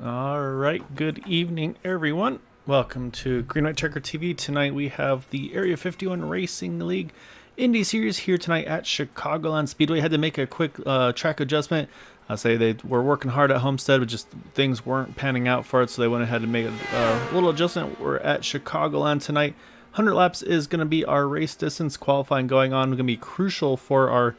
All right, good evening, everyone. Welcome to Green White Checker TV. Tonight we have the Area 51 Racing League Indy Series here tonight at Chicagoland Speedway. Had to make a quick track adjustment. Say they were working hard at Homestead, but just things weren't panning out for it, so they went ahead and made a little adjustment. We're at Chicagoland tonight. 100 laps is going to be our race distance. Qualifying going on, going to be crucial for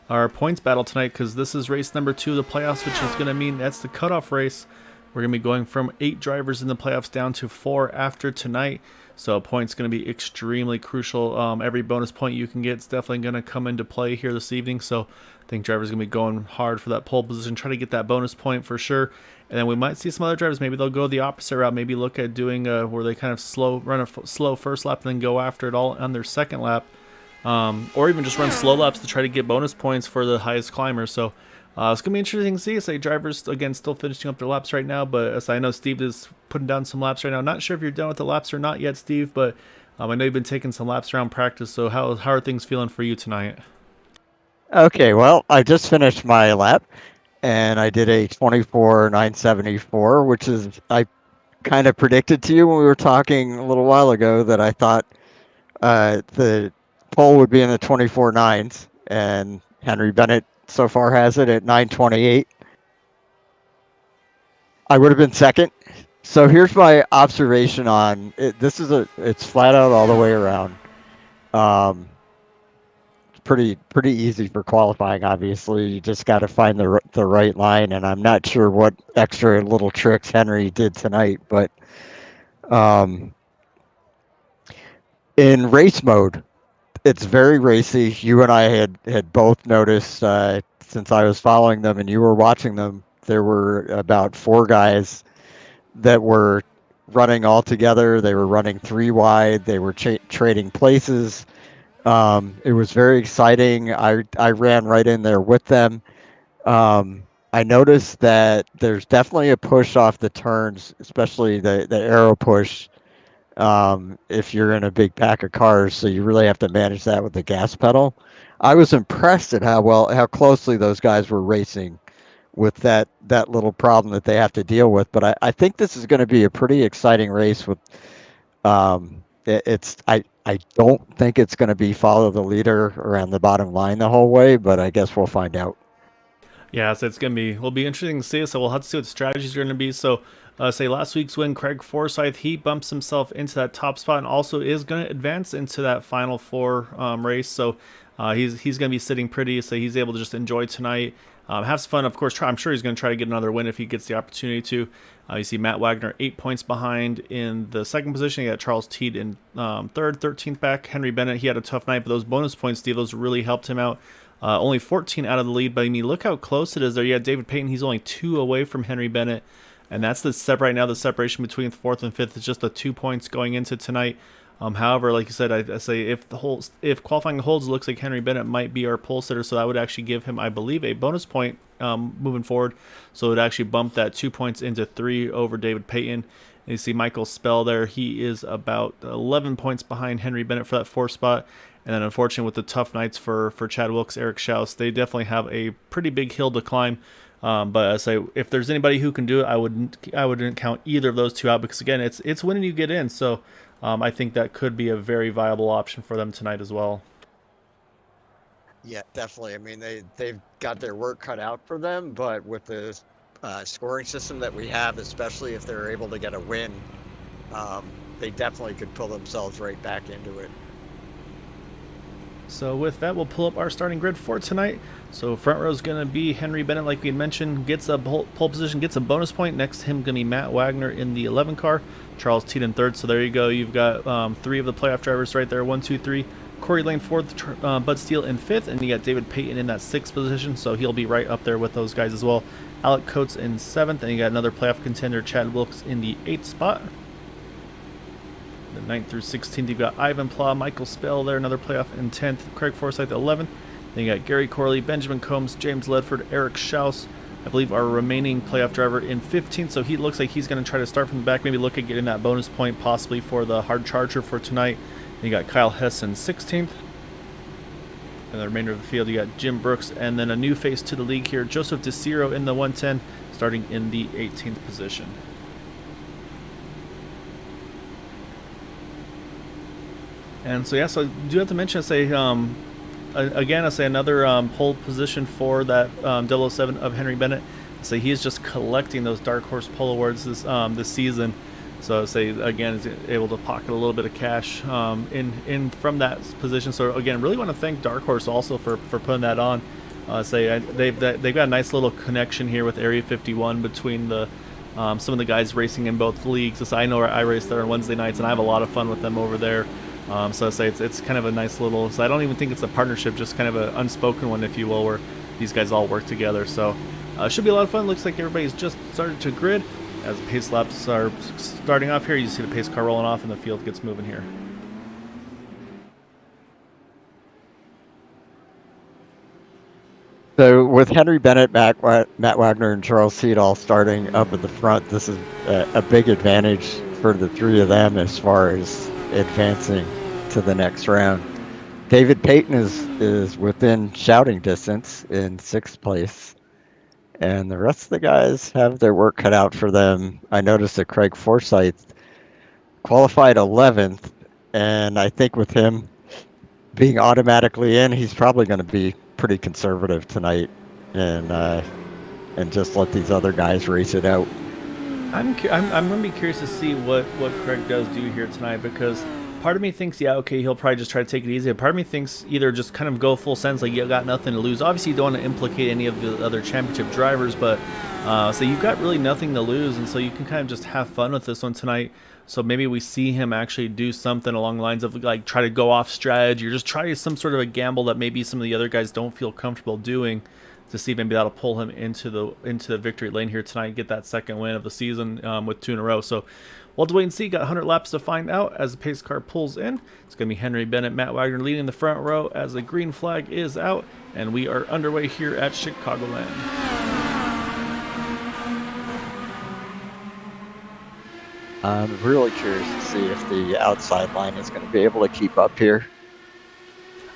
our points battle tonight because this is race number 2 of the playoffs, which is going to mean that's the cutoff race. We're going to be going from 8 drivers in the playoffs down to 4 after tonight. So points going to be extremely crucial. Every bonus point you can get is definitely going to come into play here this evening. So I think drivers are going to be going hard for that pole position, try to get that bonus point for sure. And then we might see some other drivers. Maybe they'll go the opposite route. Maybe look at doing where they kind of run a slow first lap and then go after it all on their second lap. Or even just run slow laps to try to get bonus points for the highest climbers. So it's going to be interesting to see. Say drivers, again, still finishing up their laps right now, but as I know Steve is putting down some laps right now. Not sure if you're done with the laps or not yet, Steve, but I know you've been taking some laps around practice, so how are things feeling for you tonight? Okay, well, I just finished my lap, and I did a 24,974, which is I kind of predicted to you when we were talking a little while ago that I thought the pole would be in the 24 nines, and Henry Bennett so far has it at 928. I would have been second. So here's my observation on it. It's flat out all the way around. Um, pretty easy for qualifying. Obviously, you just got to find the right line, and I'm not sure what extra little tricks Henry did tonight, but um, in race mode, it's very racy. You and I had both noticed since I was following them and you were watching them. There were about 4 guys that were running all together. They were running 3 wide. They were trading places. It was very exciting. I ran right in there with them. I noticed that there's definitely a push off the turns, especially the arrow push, if you're in a big pack of cars. So you really have to manage that with the gas pedal. I was impressed at how closely those guys were racing with that little problem that they have to deal with. But I think this is going to be a pretty exciting race with I don't think it's going to be follow the leader around the bottom line the whole way, but I guess we'll find out. Yeah, so will be interesting to see. So we'll have to see what the strategies are going to be. So, say last week's win, Craig Forsyth, he bumps himself into that top spot and also is going to advance into that final 4 race. So he's going to be sitting pretty, so he's able to just enjoy tonight. Have some fun, of course. I'm sure he's going to try to get another win if he gets the opportunity to. You see Matt Wagner 8 points behind in the second position. You got Charles Teed in third, 13th back. Henry Bennett, he had a tough night, but those bonus points, Steve, those really helped him out. Only 14 out of the lead, but I mean, look how close it is there. Yeah, David Payton, he's only 2 away from Henry Bennett, and that's right now. The separation between 4th and 5th is just the 2 points going into tonight. However, like you said, I say if qualifying holds, it looks like Henry Bennett might be our pole sitter, so that would actually give him, I believe, a bonus point moving forward. So it would actually bump that 2 points into 3 over David Payton. And you see Michael Spell there; he is about 11 points behind Henry Bennett for that 4th spot. And then, unfortunately, with the tough nights for Chad Wilkes, Eric Schaus, they definitely have a pretty big hill to climb. But I say, if there's anybody who can do it, I wouldn't count either of those 2 out because again, it's winning you get in. So I think that could be a very viable option for them tonight as well. Yeah, definitely. I mean, they've got their work cut out for them, but with the scoring system that we have, especially if they're able to get a win, they definitely could pull themselves right back into it. So with that, we'll pull up our starting grid for tonight. So front row is going to be Henry Bennett, like we mentioned, gets a pole position, gets a bonus point. Next to him going to be Matt Wagner in the 11 car, Charles Teed in 3rd. So there you go. You've got 3 of the playoff drivers right there, 1, 2, 3. Corey Lane 4th, Bud Steele in 5th, and you got David Payton in that 6th position, so he'll be right up there with those guys as well. Alec Coates in 7th, and you got another playoff contender, Chad Wilkes, in the 8th spot. The 9th through 16th, you've got Ivan Pla, Michael Spell there, another playoff in 10th, Craig Forsyth 11th. Then you got Gary Corley, Benjamin Combs, James Ledford, Eric Schaus, I believe our remaining playoff driver in 15th, so he looks like he's going to try to start from the back, maybe look at getting that bonus point possibly for the hard charger for tonight. Then you got Kyle Hess in 16th. And the remainder of the field, you got Jim Brooks, and then a new face to the league here, Joseph DeCiro in the 110. starting in the 18th position. And so, yeah, so I do have to mention, again, I say another pole position for that 007 of Henry Bennett. So he is just collecting those Dark Horse Pole Awards this season. So say again, is able to pocket a little bit of cash in from that position. So again, really want to thank Dark Horse also for putting that on. They've got a nice little connection here with Area 51 between the some of the guys racing in both leagues. So I know I race there on Wednesday nights, and I have a lot of fun with them over there. So I say it's kind of a nice little. So I don't even think it's a partnership, just kind of an unspoken one, if you will, where these guys all work together. So it should be a lot of fun. Looks like everybody's just started to grid. As the pace laps are starting off here, you see the pace car rolling off and the field gets moving here. So with Henry Bennett, Matt Wagner, and Charles Seed all starting up at the front, this is a big advantage for the three of them as far as advancing to the next round. David Payton is within shouting distance in 6th place. And the rest of the guys have their work cut out for them. I noticed that Craig Forsyth qualified 11th, and I think with him being automatically in, he's probably going to be pretty conservative tonight and just let these other guys race it out. I'm going to be curious to see what Craig does do here tonight, because part of me thinks, yeah, okay, he'll probably just try to take it easy. Part of me thinks either just kind of go full sends, like you got nothing to lose. Obviously, you don't want to implicate any of the other championship drivers, but so you've got really nothing to lose, and so you can kind of just have fun with this one tonight. So maybe we see him actually do something along the lines of like try to go off strategy or just try some sort of a gamble that maybe some of the other guys don't feel comfortable doing, to see if maybe that'll pull him into the victory lane here tonight and get that second win of the season with 2 in a row. So we'll have to wait and see. Got 100 laps to find out as the pace car pulls in. It's going to be Henry Bennett, Matt Wagner leading the front row as the green flag is out, and we are underway here at Chicagoland. I'm really curious to see if the outside line is going to be able to keep up here.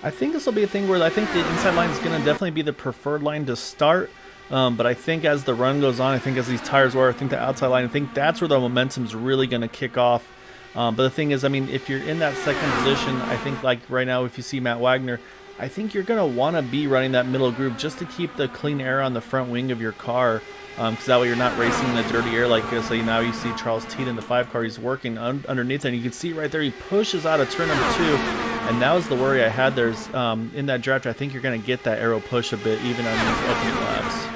I think this will be a thing where I think the inside line is going to definitely be the preferred line to start. But I think as the run goes on, I think as these tires wear, I think the outside line, I think that's where the momentum's really going to kick off. But the thing is, I mean, if you're in that second position, I think like right now, if you see Matt Wagner, I think you're going to want to be running that middle groove just to keep the clean air on the front wing of your car. Because that way you're not racing in the dirty air. Like so now you see Charles Teed in the 5 car, he's working underneath it, and you can see right there he pushes out of turn number 2, and that was the worry I had. There's in that draft, I think you're going to get that aero push a bit even on these opening laps.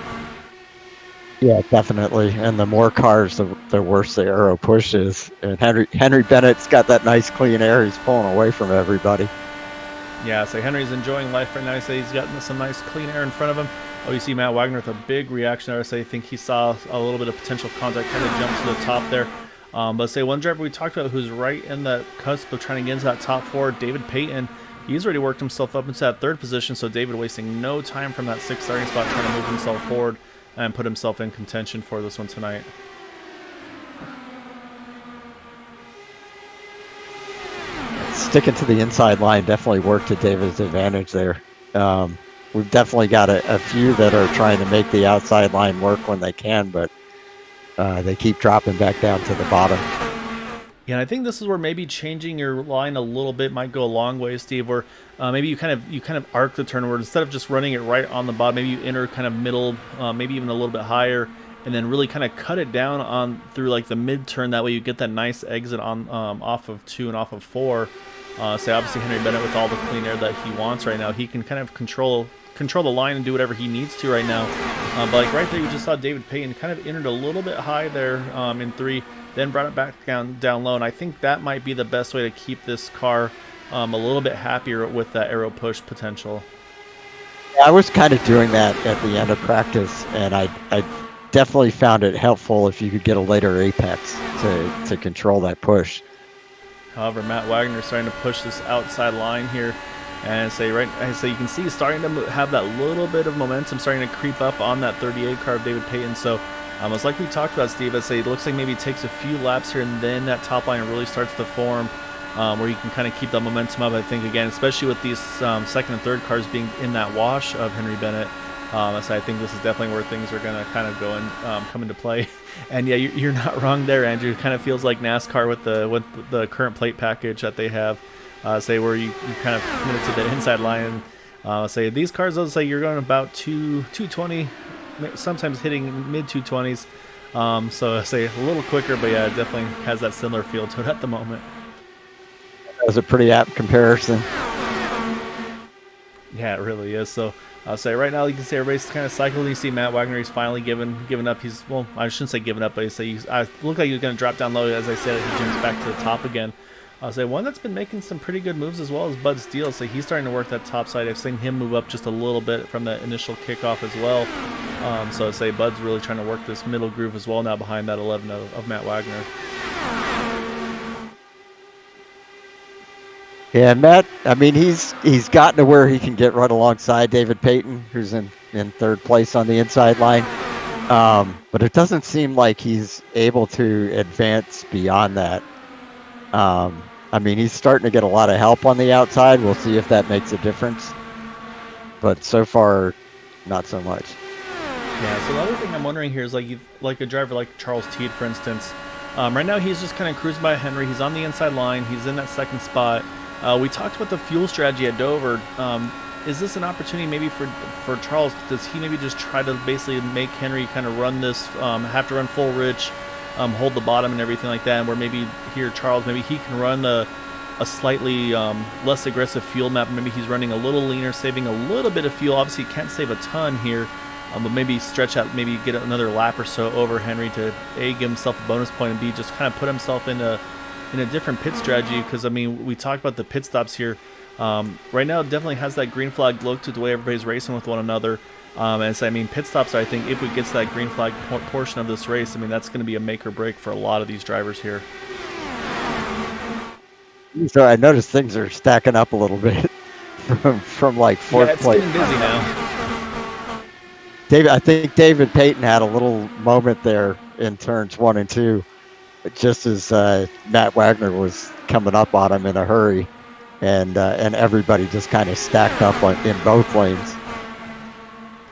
Yeah, definitely. And the more cars, the worse the aero push is. And Henry Bennett's got that nice clean air. He's pulling away from everybody. Yeah, so Henry's enjoying life right now. I say he's gotten some nice clean air in front of him. Oh, you see Matt Wagner with a big reaction there. I say I think he saw a little bit of potential contact, kind of jumped to the top there. But say one driver we talked about who's right in the cusp of trying to get into that top 4, David Payton. He's already worked himself up into that 3rd position, so David wasting no time from that 6th starting spot trying to move himself forward and put himself in contention for this one tonight. Sticking to the inside line definitely worked to David's advantage there. We've definitely got a few that are trying to make the outside line work when they can, but they keep dropping back down to the bottom. Yeah, and I think this is where maybe changing your line a little bit might go a long way, Steve. Where maybe you kind of arc the turn, where instead of just running it right on the bottom, maybe you enter kind of middle, maybe even a little bit higher, and then really kind of cut it down on through like the mid turn. That way you get that nice exit on off of 2 and off of 4. Say obviously Henry Bennett with all the clean air that he wants right now, he can kind of control the line and do whatever he needs to right now. But like right there, you just saw David Payton kind of entered a little bit high there in 3, then brought it back down low, and I think that might be the best way to keep this car a little bit happier with that aero push potential. I was kind of doing that at the end of practice, and I definitely found it helpful if you could get a later apex to control that push. However, Matt Wagner starting to push this outside line here. And so you can see starting to have that little bit of momentum starting to creep up on that 38 car of David Payton. So it's like we talked about, Steve. I'd say it looks like maybe it takes a few laps here, and then that top line really starts to form, where you can kind of keep that momentum up. I think again, especially with these second and third cars being in that wash of Henry Bennett, So I think this is definitely where things are going to kind of go and come into play. And yeah, you're not wrong there, Andrew. It kind of feels like NASCAR with the current plate package that they have. Say where you kind of committed to the inside line. Say these cars, I'll say you're going about 220, sometimes hitting mid 220s. So I say a little quicker, but yeah, it definitely has that similar feel to it at the moment. That was a pretty apt comparison. Yeah, it really is. So I'll say right now you can see everybody's kind of cycling. You see Matt Wagner, he's finally given up. Well, I shouldn't say given up, but I look like he's going to drop down low. As I said, he jumps back to the top again. I'll say one that's been making some pretty good moves as well is Bud Steele. So he's starting to work that top side. I've seen him move up just a little bit from that initial kickoff as well. So I say Bud's really trying to work this middle groove as well now behind that 11 of Matt Wagner. Yeah, Matt, I mean, he's gotten to where he can get right alongside David Payton, who's in third place on the inside line. But it doesn't seem like he's able to advance beyond that. I mean, he's starting to get a lot of help on the outside. We'll see if that makes a difference. But so far, not so much. Yeah, so the other thing I'm wondering here is like a driver like Charles Teed, for instance. Right now he's just kind of cruising by Henry. He's on the inside line. He's in that second spot. We talked about the fuel strategy at Dover. Is this an opportunity maybe for Charles? Does he maybe just try to basically make Henry kind of run this, have to run full rich, hold the bottom and everything like that, and where maybe here Charles, maybe he can run a slightly less aggressive fuel map. Maybe he's running a little leaner, saving a little bit of fuel. Obviously, he can't save a ton here, but maybe stretch out, maybe get another lap or so over Henry to A, give himself a bonus point, and B, just kind of put himself in a different pit strategy. Because I mean, we talked about the pit stops here. Right now, it definitely has that green flag look to the way everybody's racing with one another. And so, I mean, pit stops, I think, if we get to that green flag portion of this race, I mean, that's going to be a make or break for a lot of these drivers here. So I noticed things are stacking up a little bit from like fourth place. Yeah, it's getting busy now. I think David Payton had a little moment there in turns 1 and 2, just as Matt Wagner was coming up on him in a hurry, and everybody just kind of stacked up in both lanes.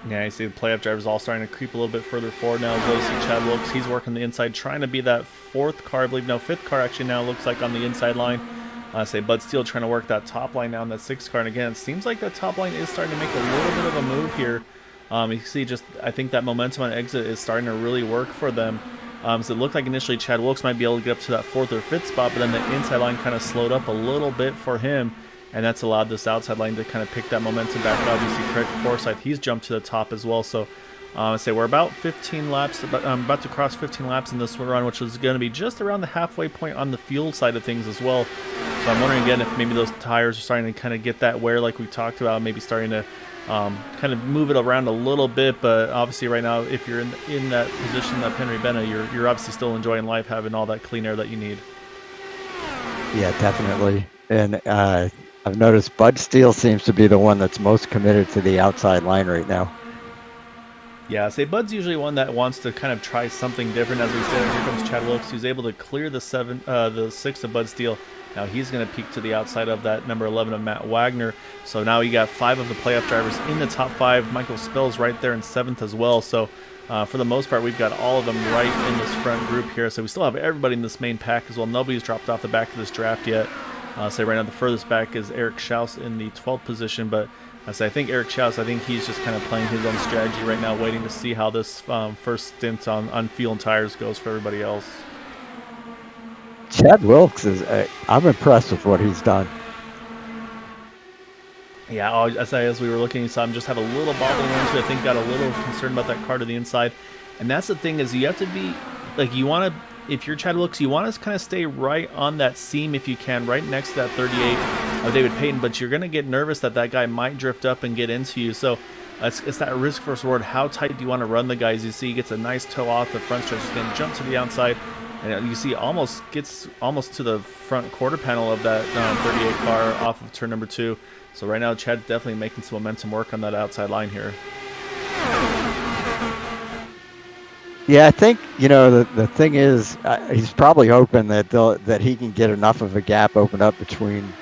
Yeah, you see the playoff drivers all starting to creep a little bit further forward now. As well as see Chad Wilkes, he's working the inside, trying to be that fourth car, I believe. No, fifth car actually now looks like on the inside line. I say Bud Steele trying to work that top line now in that sixth car, and again, it seems like that top line is starting to make a little bit of a move here. You see, just I think that momentum on exit is starting to really work for them. So it looked like initially Chad Wilkes might be able to get up to that fourth or fifth spot, but then the inside line kind of slowed up a little bit for him, and that's allowed this outside line to kind of pick that momentum back up. You see Craig Forsyth, he's jumped to the top as well. So I say we're about 15 laps, about to cross 15 laps in this run, which is going to be just around the halfway point on the fuel side of things as well. So I'm wondering again if maybe those tires are starting to kind of get that wear like we talked about, maybe starting to kind of move it around a little bit. But obviously right now, if you're in that position of Henry Bennett, you're obviously still enjoying life, having all that clean air that you need. Yeah, definitely. And I've noticed Bud Steele seems to be the one that's most committed to the outside line right now. Yeah, say Bud's usually one that wants to kind of try something different. As we said, here comes Chad Wilkes, who's able to clear the 6 of Bud Steele. Now he's going to peek to the outside of that number 11 of Matt Wagner. So now you got 5 of the playoff drivers in the top 5. Michael Spill's right there in 7th as well. So for the most part, we've got all of them right in this front group here. So we still have everybody in this main pack as well. Nobody's dropped off the back of this draft yet. Say right now the furthest back is Eric Schaus in the 12th position, but I think Eric Schaus, I think he's just kind of playing his own strategy right now, waiting to see how this first stint on fuel and tires goes for everybody else. Chad Wilkes I'm impressed with what he's done. Yeah, as we were looking, you saw him just have a little bobbling into it. I think got a little concerned about that car to the inside. And that's the thing, is you have to be, like, you want to, if you're Chad Wilkes, you want to kind of stay right on that seam if you can, right next to that 38 of David Payton, but you're going to get nervous that guy might drift up and get into you. So it's that risk versus reward. How tight do you want to run the guys? You see he gets a nice toe off the front stretch. He's going to jump to the outside, and you see gets almost to the front quarter panel of that 38 car off of turn number 2. So right now Chad's definitely making some momentum work on that outside line here. Yeah, I think, the thing is, he's probably hoping that he can get enough of a gap open up between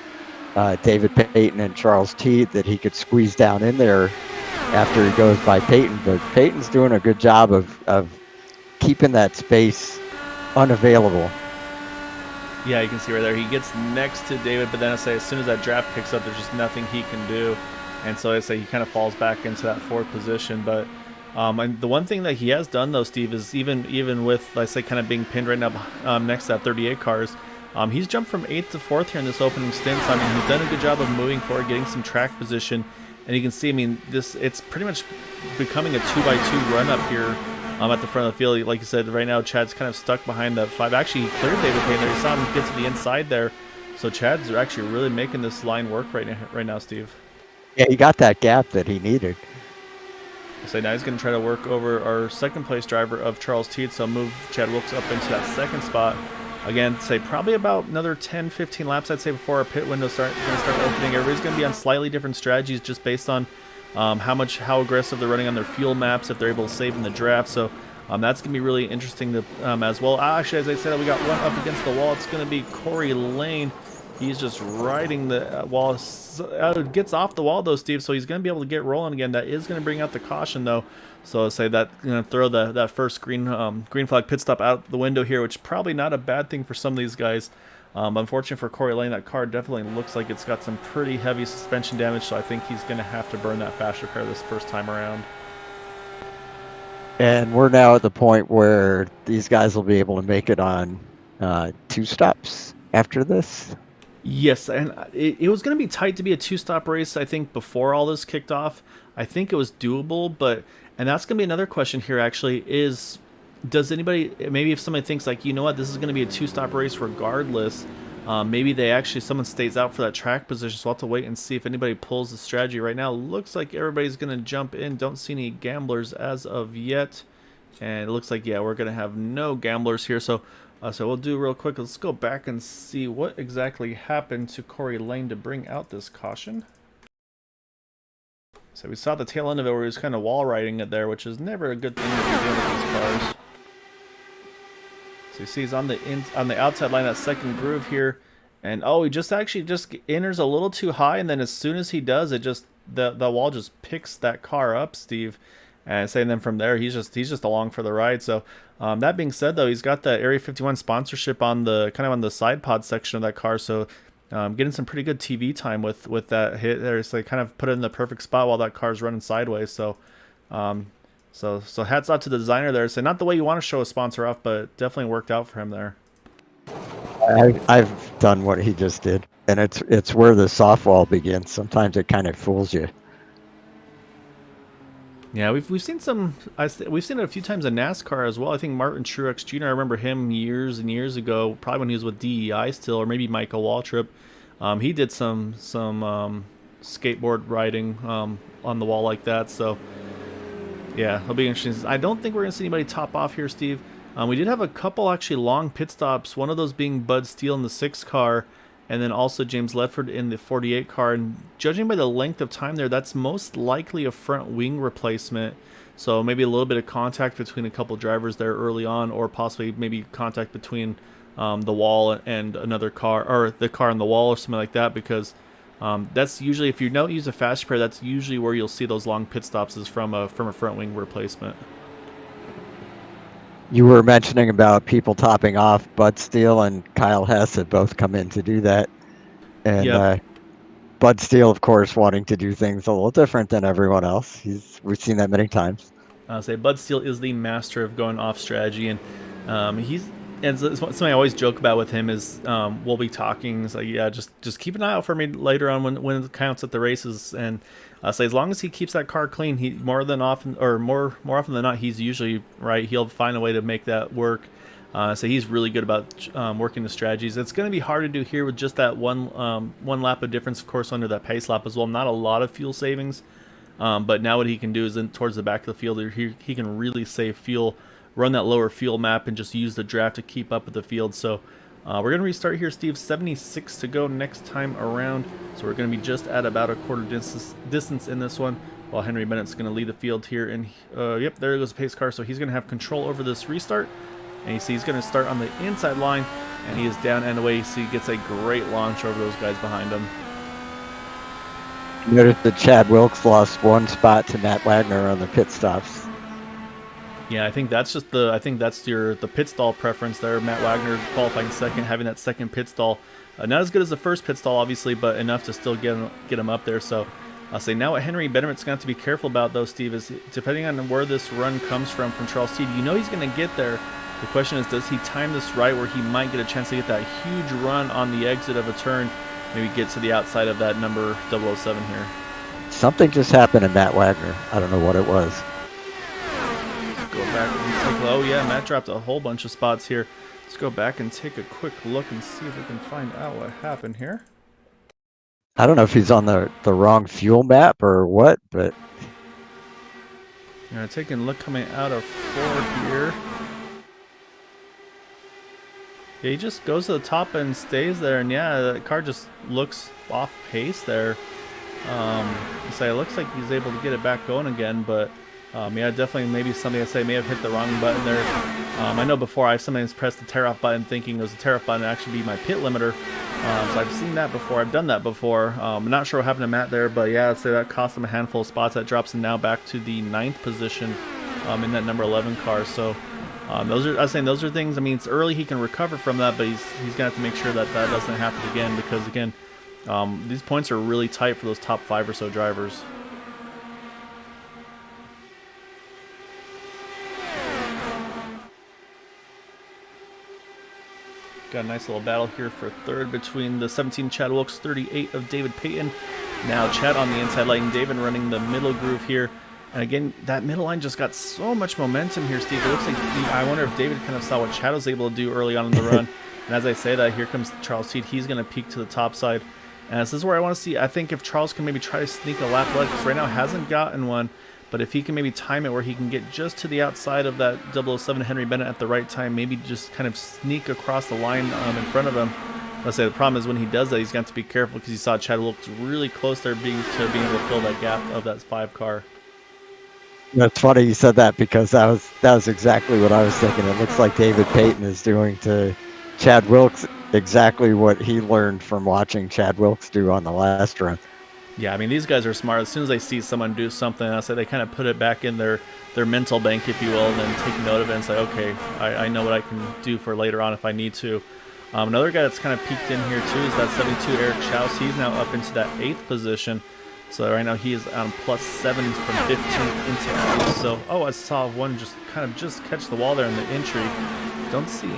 David Payton and Charles Teed that he could squeeze down in there after he goes by Peyton, but Peyton's doing a good job of keeping that space unavailable. Yeah, you can see right there. He gets next to David, but then I say as soon as that draft picks up, there's just nothing he can do. And so I say he kind of falls back into that fourth position. But and the one thing that he has done, though, Steve, is even with, I say, kind of being pinned right now next to that 38 cars, he's jumped from 8th to 4th here in this opening stint. So, I mean, he's done a good job of moving forward, getting some track position. And you can see, I mean, it's pretty much becoming a 2x2 run up here at the front of the field. Like you said, right now Chad's kind of stuck behind that 5. Actually, he cleared David Payne there. You saw him get to the inside there. So Chad's actually really making this line work right now, Steve. Yeah, he got that gap that he needed. So now he's going to try to work over our second place driver of Charles Teed. So move Chad Wilkes up into that second spot. Again, say probably about another 10-15 laps, I'd say, before our pit window going to start opening. Everybody's going to be on slightly different strategies just based on how aggressive they're running on their fuel maps, if they're able to save in the draft. So that's going to be really interesting to, as well. Actually, as I said, we got one up against the wall. It's going to be Corey Lane. He's just riding the wall. Gets off the wall, though, Steve, so he's going to be able to get rolling again. That is going to bring out the caution, though. So I'll say that going to throw that first green flag pit stop out the window here, which is probably not a bad thing for some of these guys. Unfortunately for Corey Lane, that car definitely looks like it's got some pretty heavy suspension damage, so I think he's going to have to burn that fast repair this first time around. And we're now at the point where these guys will be able to make it on 2 stops after this. Yes, and it was going to be tight to be a 2-stop race, I think, before all this kicked off. I think it was doable, and that's going to be another question here, actually, is does anybody, maybe if somebody thinks like, you know what, this is going to be a 2-stop race regardless, maybe someone stays out for that track position, so we'll have to wait and see if anybody pulls the strategy. Right now, looks like everybody's going to jump in. Don't see any gamblers as of yet, and it looks like, yeah, we're going to have no gamblers here, so we'll do real quick. Let's go back and see what exactly happened to Corey Lane to bring out this caution. So we saw the tail end of it where he was kind of wall riding it there, which is never a good thing to be doing with these cars. So you see he's on the outside line, that second groove here, and he just enters a little too high, and then as soon as he does, the wall just picks that car up, Steve. And then from there, he's just along for the ride. So that being said, though, he's got that Area 51 sponsorship on the side pod section of that car. So getting some pretty good TV time with that hit there. So they kind of put it in the perfect spot while that car's running sideways. So so hats off to the designer there. So not the way you want to show a sponsor off, but it definitely worked out for him there. I've done what he just did, and it's where the softball begins. Sometimes it kind of fools you. Yeah, we've seen we've seen it a few times in NASCAR as well. I think Martin Truex Jr. I remember him years and years ago, probably when he was with DEI still, or maybe Michael Waltrip. He did some skateboard riding on the wall like that. So yeah, it'll be interesting. I don't think we're gonna see anybody top off here, Steve. We did have a couple actually long pit stops. One of those being Bud Steele in the 6 car. And then also James Ledford in the 48 car. And judging by the length of time there, that's most likely a front wing replacement. So maybe a little bit of contact between a couple drivers there early on, or possibly maybe contact between the wall and another car, or the car and the wall or something like that, because that's usually, if you don't use a fast repair, that's usually where you'll see those long pit stops is from a front wing replacement. You were mentioning about people topping off. Bud Steele and Kyle Hess had both come in to do that. And yep. Bud Steele, of course, wanting to do things a little different than everyone else. We've seen that many times. I'll say Bud Steele is the master of going off strategy, and something I always joke about with him is we'll be talking. So yeah, just keep an eye out for me later on when it counts at the races, and so as long as he keeps that car clean, he more often than not, he's usually right. He'll find a way to make that work. So he's really good about working the strategies. It's going to be hard to do here with just that one lap of difference, of course, under that pace lap as well. Not a lot of fuel savings, but now what he can do is towards the back of the field, he can really save fuel, run that lower fuel map, and just use the draft to keep up with the field. So we're going to restart here, Steve. 76 to go next time around. So we're going to be just at about a quarter distance in this one, while Henry Bennett's going to lead the field here. And yep, there goes the pace car. So he's going to have control over this restart. And you see he's going to start on the inside line, and he is down and away. So he gets a great launch over those guys behind him. Notice that Chad Wilkes lost one spot to Matt Wagner on the pit stops. Yeah, I think that's just the pit stall preference there. Matt Wagner qualifying second, having that second pit stall. Not as good as the first pit stall, obviously, but enough to still get him up there. So I'll say now what Henry Bennett's going to have to be careful about, though, Steve, is depending on where this run comes from Charles Seed, you know he's going to get there. The question is, does he time this right where he might get a chance to get that huge run on the exit of a turn, maybe get to the outside of that number 007 here? Something just happened to Matt Wagner. I don't know what it was. Go back and take, oh yeah, Matt dropped a whole bunch of spots here. Let's go back and take a quick look and see if we can find out what happened here. I don't know if he's on the wrong fuel map or what, but taking a look coming out of 4 here. Yeah, he just goes to the top and stays there, and yeah, the car just looks off pace there. So it looks like he's able to get it back going again, but yeah, definitely maybe something I say may have hit the wrong button there. I know before I've sometimes pressed the tear off button thinking it was a tear off button to actually be my pit limiter. So I've seen that before. I've done that before. I'm not sure what happened to Matt there, but yeah, I'd say that cost him a handful of spots. That drops him now back to the 9th position in that number 11 car. So those are things. I mean, it's early. He can recover from that, but he's gonna have to make sure that that doesn't happen again, because again, these points are really tight for those top 5 or so drivers. Got a nice little battle here for third between the 17 Chad Wilkes, 38 of David Payton. Now Chad on the inside line, David running the middle groove here. And again, that middle line just got so much momentum here, Steve. It looks like I wonder if David kind of saw what Chad was able to do early on in the run. And as I say that, here comes Charles Seed. He's going to peak to the top side. And this is where I want to see, I think if Charles can maybe try to sneak a lap left, because right now hasn't gotten one. But if he can maybe time it where he can get just to the outside of that 007 Henry Bennett at the right time, maybe just kind of sneak across the line in front of him. Let's say the problem is when he does that, he's got to be careful, because you saw Chad Wilkes really close there being able to fill that gap of that 5 car. It's funny you said that, because that was exactly what I was thinking. It looks like David Payton is doing to Chad Wilkes exactly what he learned from watching Chad Wilkes do on the last run. Yeah, I mean, these guys are smart. As soon as they see someone do something, I say they kind of put it back in their mental bank, if you will, and then take note of it and say, okay, I know what I can do for later on if I need to. Another guy that's kind of peaked in here too is that 72 Eric Schaus. He's now up into that 8th position. So right now he is on +7 from 15th into 8th. So, I saw one just catch the wall there in the entry. Don't see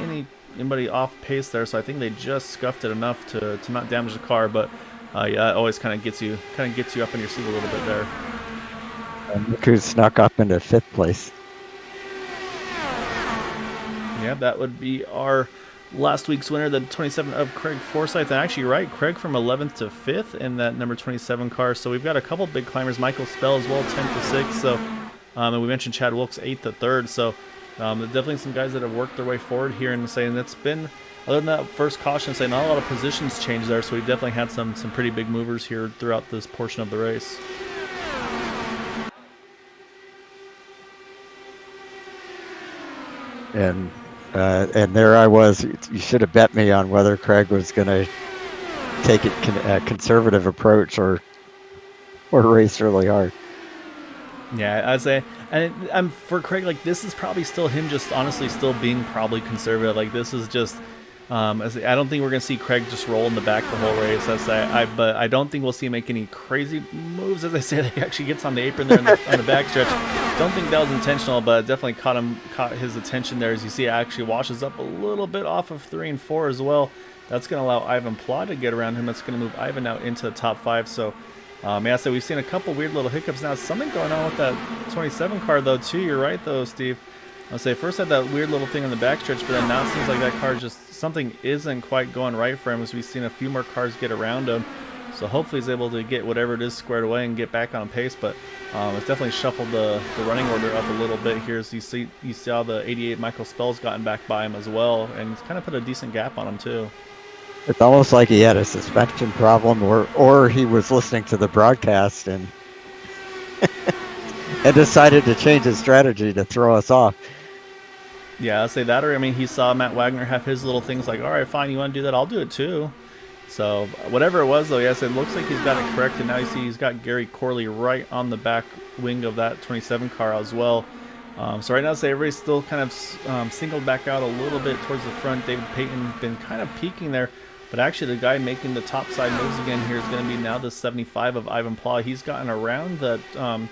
anybody off pace there, so I think they just scuffed it enough to not damage the car, but yeah, it always kind of gets you up in your seat a little bit there. And look who snuck up into 5th place. Yeah, that would be our last week's winner, the 27 of Craig Forsyth. And actually, right, Craig from 11th to 5th in that number 27 car. So we've got a couple big climbers. Michael Spell as well, 10th to 6th. So, and we mentioned Chad Wilkes, 8th to 3rd. So definitely some guys that have worked their way forward here, and saying it's been, other than that first caution, say not a lot of positions changed there. So we definitely had some pretty big movers here throughout this portion of the race. And there I was. You should have bet me on whether Craig was going to take a conservative approach or race really hard. Yeah, I'd say, and for Craig, like, this is probably still him just honestly still being probably conservative. Like, this is just, I don't think we're gonna see Craig just roll in the back the whole race. But I don't think we'll see him make any crazy moves. As I said, he actually gets on the apron there on the backstretch. Don't think that was intentional, but it definitely caught his attention there. As you see, it actually washes up a little bit off of 3 and 4 as well. That's gonna allow Ivan Pla to get around him. That's gonna move Ivan out into the top 5. So. Yeah, so we've seen a couple weird little hiccups now. Something going on with that 27 car, though, too. You're right, though, Steve. I'll say first had that weird little thing on the backstretch, but then now it seems like that car just, something isn't quite going right for him, as we've seen a few more cars get around him. So hopefully he's able to get whatever it is squared away and get back on pace. But it's definitely shuffled the running order up a little bit here. So you saw the 88 Michael Spell's gotten back by him as well, and he's kind of put a decent gap on him, too. It's almost like he had a suspension problem, or he was listening to the broadcast and and decided to change his strategy to throw us off. Yeah, I'll say that, or I mean, he saw Matt Wagner have his little things like, all right, fine, you want to do that, I'll do it too. So whatever it was, though, yes, it looks like he's got it correct, and now you see he's got Gary Corley right on the back wing of that 27 car as well. So right now, say everybody's still kind of singled back out a little bit towards the front. David Payton been kind of peeking there, but actually the guy making the top side moves again here is going to be now the 75 of Ivan Pla. He's gotten around the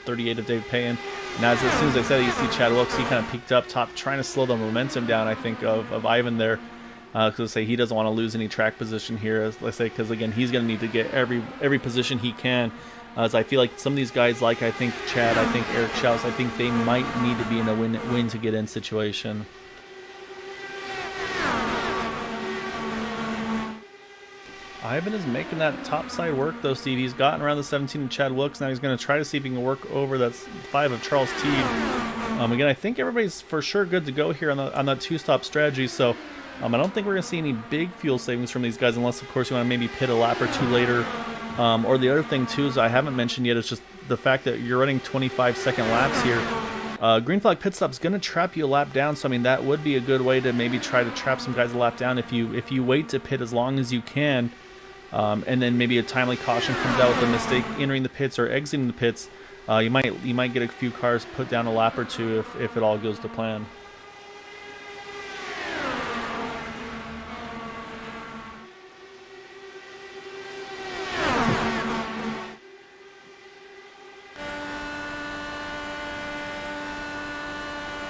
38 of David Payton. And as soon as I said, you see Chad Wilkes, he kind of peeked up top, trying to slow the momentum down, I think, of Ivan there. Because say he doesn't want to lose any track position here, as let's say, because again he's going to need to get every position he can. As I feel like some of these guys, like I think Chad, I think Eric Schaus, I think they might need to be in a win to get in situation. Ivan is making that top side work though, Steve. He's gotten around the 17 of Chad Wilkes. Now he's going to try to see if he can work over that 5 of Charles Teed. Again, I think everybody's for sure good to go here on that two-stop strategy. So I don't think we're going to see any big fuel savings from these guys unless, of course, you want to maybe pit a lap or two later. Or the other thing, too, is I haven't mentioned yet, is just the fact that you're running 25-second laps here. Green flag pit stop's going to trap you a lap down, so, I mean, that would be a good way to maybe try to trap some guys a lap down if you wait to pit as long as you can, and then maybe a timely caution comes out with a mistake entering the pits or exiting the pits. You might get a few cars put down a lap or two if it all goes to plan.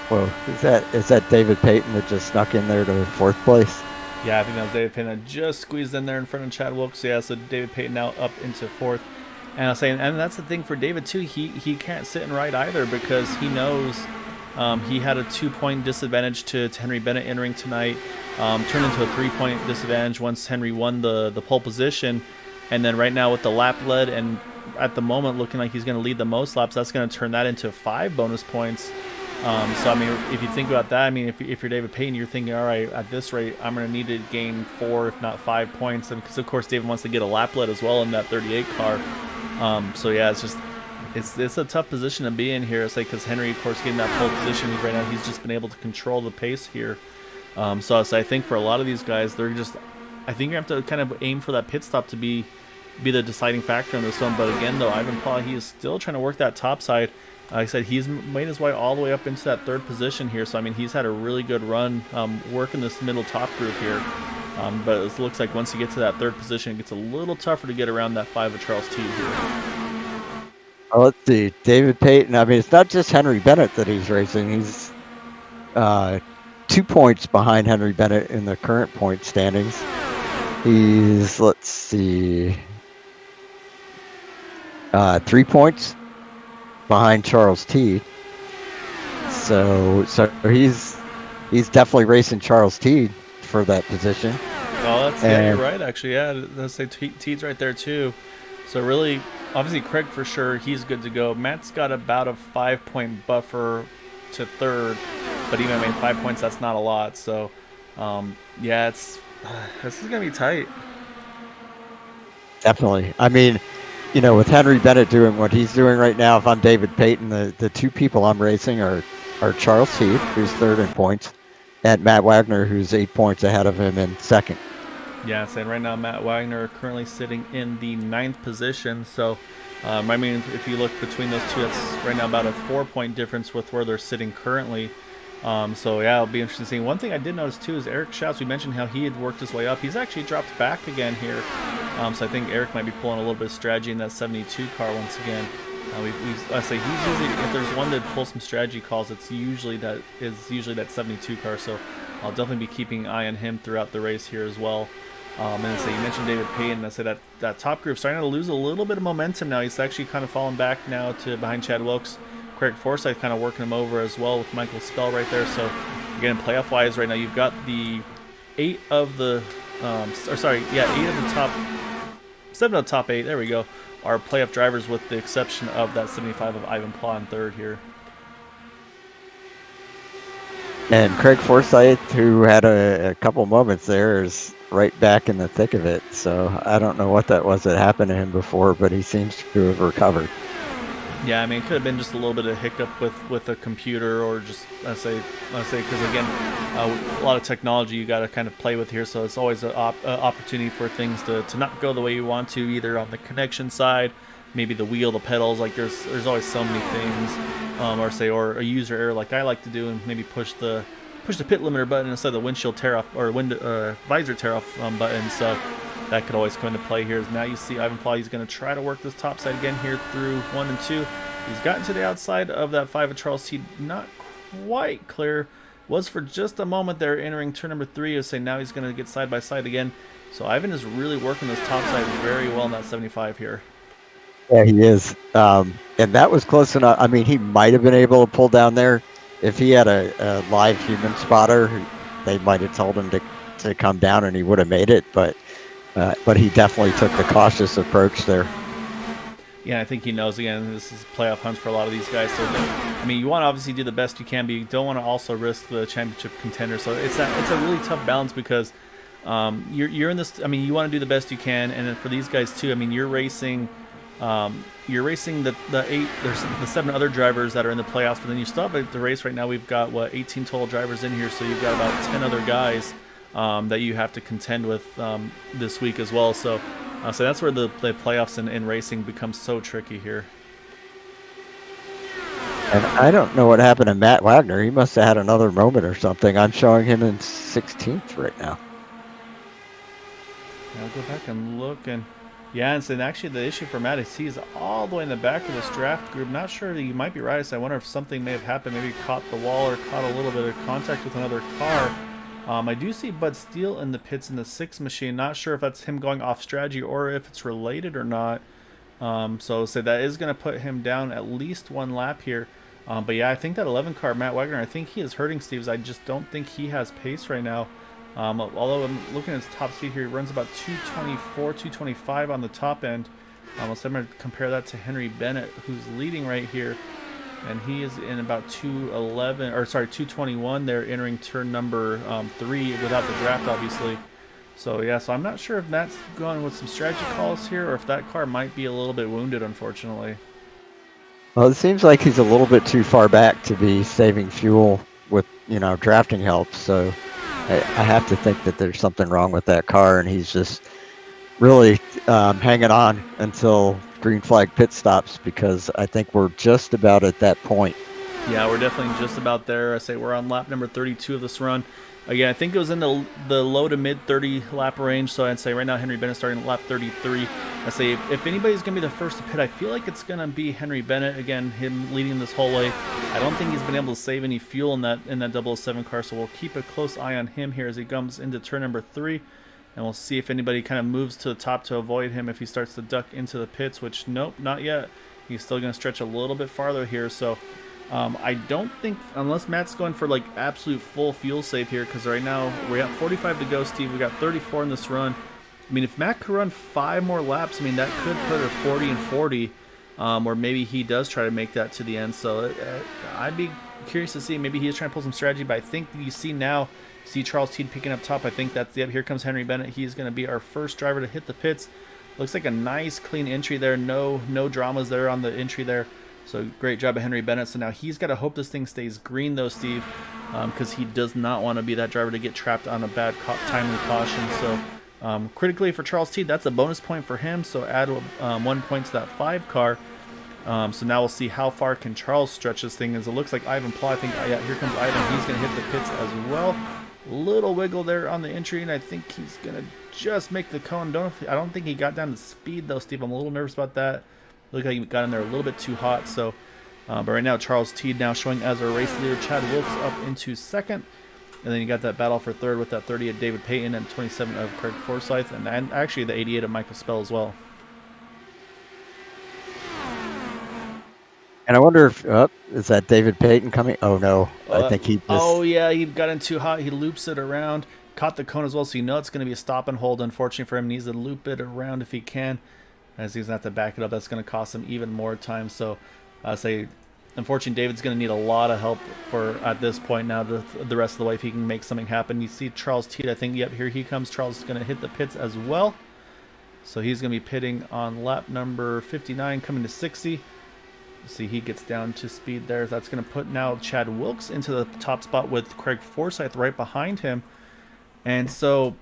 Whoa, is that David Payton that just snuck in there to fourth place? Yeah, I think that was David Payton that just squeezed in there in front of Chad Wilkes. Yeah, so David Payton now up into fourth. And I was saying, and that's the thing for David too. He can't sit and ride either because he knows he had a 2-point disadvantage to Henry Bennett entering tonight. Turned into a 3-point disadvantage once Henry won the pole position. And then right now with the lap lead and at the moment looking like he's going to lead the most laps, that's going to turn that into 5 bonus points. So, I mean, if you think about that, I mean, if you're David Payton, you're thinking, all right, at this rate, I'm going to need to gain 4, if not 5 points. And because, of course, David wants to get a lap lead as well in that 38 car. So, yeah, it's a tough position to be in here. It's like because Henry, of course, getting that pole position right now, he's just been able to control the pace here. So I think for a lot of these guys, I think you have to kind of aim for that pit stop to be the deciding factor in this one. But again, though, Ivan Pla, he is still trying to work that top side. Like I said, he's made his way all the way up into that 3rd position here. So, I mean, he's had a really good run working this middle top group here. But it looks like once you get to that 3rd position, it gets a little tougher to get around that 5 of Charles Teed here. Well, let's see. David Payton, I mean, it's not just Henry Bennett that he's racing. He's 2 points behind Henry Bennett in the current point standings. He's, let's see, 3 points behind Charles Teed. So he's definitely racing Charles Teed for that position. Oh, yeah, you're right, actually. Yeah, let's say Teed's right there, too. So really, obviously, Craig for sure, he's good to go. Matt's got about a 5-point buffer to 3rd, but even, I mean, 5 points, that's not a lot. So, yeah, this is going to be tight. Definitely. I mean, you know, with Henry Bennett doing what he's doing right now, if I'm David Payton, the 2 people I'm racing are Charles Teed, who's 3rd in points, and Matt Wagner, who's 8 points ahead of him in 2nd. Yeah, and right now Matt Wagner currently sitting in the 9th position. So, I mean, if you look between those two, that's right now about a 4-point difference with where they're sitting currently. So, yeah, it'll be interesting to see. One thing I did notice, too, is Eric Schaus. We mentioned how he had worked his way up. He's actually dropped back again here. So I think Eric might be pulling a little bit of strategy in that 72 car once again. I say he's usually, if there's one that pulls some strategy calls, it's usually that 72 car. So I'll definitely be keeping an eye on him throughout the race here as well. And so you mentioned David Payton. I said that top group starting to lose a little bit of momentum now. He's actually kind of fallen back now to behind Chad Wilkes. Craig Forsyth kind of working him over as well with Michael Spell right there. So again, playoff wise right now, you've got the 7 of the top 8, there we go, are playoff drivers with the exception of that 75 of Ivan Pla in 3rd here. And Craig Forsyth, who had a couple moments there, is right back in the thick of it. So I don't know what that was that happened to him before, but he seems to have recovered. Yeah, I mean, it could have been just a little bit of hiccup with a computer, or just I say because again, a lot of technology you got to kind of play with here, so it's always an opportunity for things to not go the way you want to, either on the connection side, maybe the wheel, the pedals. Like there's always so many things, or a user error like I like to do, and maybe push the pit limiter button instead of the windshield tear off or visor tear off button. So that could always come into play here. As now you see Ivan Pla, he's going to try to work this top side again here through 1 and 2. He's gotten to the outside of that 5 of Charles T. Not quite clear. Was for just a moment there entering turn number 3. As say now he's going to get side by side again. So Ivan is really working this top side very well in that 75 here. Yeah, he is. And that was close enough. I mean, he might have been able to pull down there. If he had a live human spotter, they might have told him to come down and he would have made it. But he definitely took the cautious approach there. Yeah, I think he knows, again, this is playoff hunts for a lot of these guys. So, I mean, you want to obviously do the best you can, but you don't want to also risk the championship contender. So it's a really tough balance because you're in this. I mean, you want to do the best you can, and then for these guys too. I mean, you're racing the 7 other drivers that are in the playoffs, but then you still have the race right now. We've got 18 total drivers in here, so you've got about 10 other guys that you have to contend with this week as well. So that's where the playoffs in racing becomes so tricky here. And I don't know what happened to Matt Wagner. He must have had another moment or something. I'm showing him in 16th right now. I'll go back and look, and yeah, and so actually the issue for Matt is he's all the way in the back of this draft group. Not sure, you might be right. So I wonder if something may have happened. Maybe caught the wall or caught a little bit of contact with another car. I do see Bud Steele in the pits in the 6 machine. Not sure if that's him going off strategy or if it's related or not. So that is going to put him down at least 1 lap here. But yeah, I think that 11 car, Matt Wagner, I think he is hurting Steve's. I just don't think he has pace right now. Although I'm looking at his top speed here, he runs about 224, 225 on the top end. So I'm going to compare that to Henry Bennett, who's leading right here. And he is in about 221 there, entering turn number 3 without the draft, obviously. So yeah, so I'm not sure if Matt's going with some strategy calls here, or if that car might be a little bit wounded, unfortunately. Well, it seems like he's a little bit too far back to be saving fuel with, drafting help. So I have to think that there's something wrong with that car, and he's just really hanging on until green flag pit stops, because I think we're just about at that point. Yeah, we're definitely just about there. I say we're on lap number 32 of this run. Again, I think it was in the low to mid 30 lap range, so I'd say right now Henry Bennett starting at lap 33. I say if anybody's going to be the first to pit, I feel like it's going to be Henry Bennett. Again, him leading this whole way. I don't think he's been able to save any fuel in that 007 car, so we'll keep a close eye on him here as he comes into turn number 3. And we'll see if anybody kind of moves to the top to avoid him if he starts to duck into the pits, which nope, not yet. He's still going to stretch a little bit farther here, so I don't think, unless Matt's going for like absolute full fuel save here, because right now we got 45 to go, Steve. We got 34 in this run. I mean, if Matt could run 5 more laps, I mean, that could put her 40 and 40, or maybe he does try to make that to the end. So I'd be curious to see. Maybe he is trying to pull some strategy, but I think you see Charles Teed picking up top. I think that's yep. Here comes Henry Bennett. He's going to be our first driver to hit the pits. Looks like a nice clean entry there. No dramas there on the entry there. So great job of Henry Bennett. So now he's got to hope this thing stays green though, Steve, because he does not want to be that driver to get trapped on a bad timely caution. So critically for Charles Teed, that's a bonus point for him. So add 1 point to that 5 car. So now we'll see how far can Charles stretch this thing. As it looks like Ivan Pla, I think, yeah, here comes Ivan. He's going to hit the pits as well. Little wiggle there on the entry, and I think he's going to just make the cone. I don't think he got down to speed, though, Steve. I'm a little nervous about that. Looked like he got in there a little bit too hot. So, but right now, Charles Teed now showing as our race leader. Chad Wilkes up into 2nd. And then you got that battle for 3rd with that 30 of David Payton and 27 of Craig Forsyth. And actually the 88 of Michael Spell as well. And I wonder if, is that David Payton coming? Oh, no. I think he just... Oh, yeah, he got in too hot. He loops it around. Caught the cone as well, so you know it's going to be a stop and hold. Unfortunately for him, he needs to loop it around if he can. As he's going to have to back it up. That's going to cost him even more time. So I say, unfortunately, David's going to need a lot of help at this point now the rest of the way if he can make something happen. You see Charles Teed, I think, yep, here he comes. Charles is going to hit the pits as well. So he's going to be pitting on lap number 59, coming to 60. See, he gets down to speed there. That's going to put now Chad Wilkes into the top spot with Craig Forsyth right behind him. And so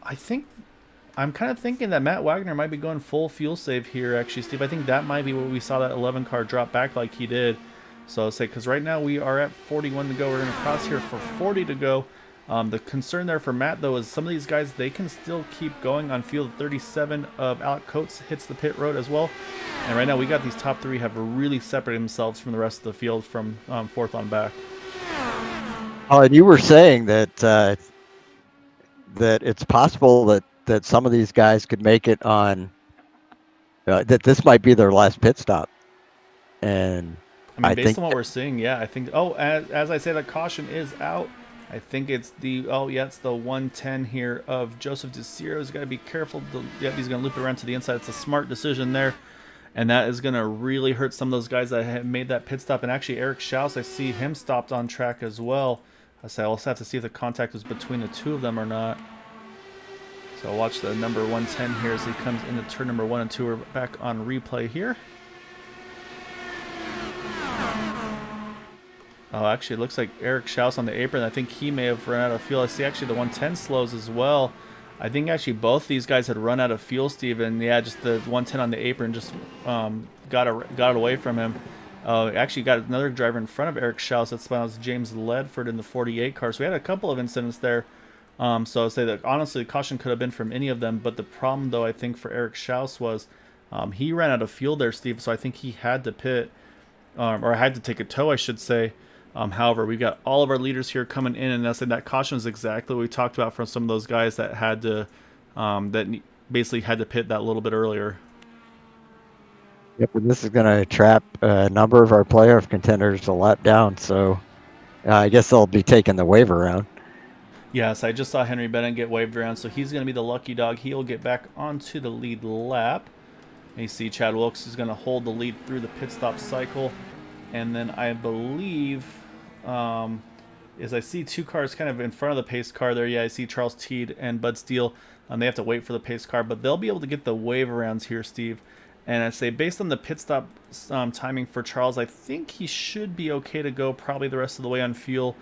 I think I'm kind of thinking that Matt Wagner might be going full fuel save here, actually, Steve. I think that might be what we saw that 11 car drop back like he did. So I'll say, because right now we are at 41 to go. We're going to cross here for 40 to go. The concern there for Matt, though, is some of these guys, they can still keep going on field 37 of Alec Coates hits the pit road as well. And right now we got these top three have really separated themselves from the rest of the field from fourth on back. Oh, and you were saying that that it's possible that some of these guys could make it on that this might be their last pit stop. And I mean, I based think on what we're seeing, yeah, I think. Oh, as I say, that caution is out. I think it's the it's the 110 here of Joseph DeCiro. He's got to be careful. He's going to loop it around to the inside. It's a smart decision there, and that is going to really hurt some of those guys that have made that pit stop. And actually, Eric Schaus, I see him stopped on track as well. I say I'll also have to see if the contact was between the two of them or not. So I'll watch the number 110 here as he comes into turn number 1 and 2. We're back on replay here. Oh, actually, it looks like Eric Schaus on the apron. I think he may have run out of fuel. I see actually the 110 slows as well. I think actually both these guys had run out of fuel, Steve. And yeah, just the 110 on the apron just got it away from him. Actually got another driver in front of Eric Schaus. That's James Ledford in the 48 car. So we had a couple of incidents there. So I'll say that honestly, the caution could have been from any of them. But the problem, though, I think for Eric Schaus was he ran out of fuel there, Steve. So I think he had to pit, or had to take a tow, I should say. However, we've got all of our leaders here coming in, and that caution is exactly what we talked about from some of those guys that had to, that basically had to pit that little bit earlier. Yep, and this is going to trap a number of our playoff contenders a lap down. So I guess they'll be taking the wave around. Yes, I just saw Henry Bennett get waved around, so he's going to be the lucky dog. He'll get back onto the lead lap. You see Chad Wilkes is going to hold the lead through the pit stop cycle. And then I believe, as I see two cars kind of in front of the pace car there. Yeah, I see Charles Teed and Bud Steele. They have to wait for the pace car, but they'll be able to get the wave arounds here, Steve. And I say, based on the pit stop timing for Charles, I think he should be okay to go probably the rest of the way on fuel.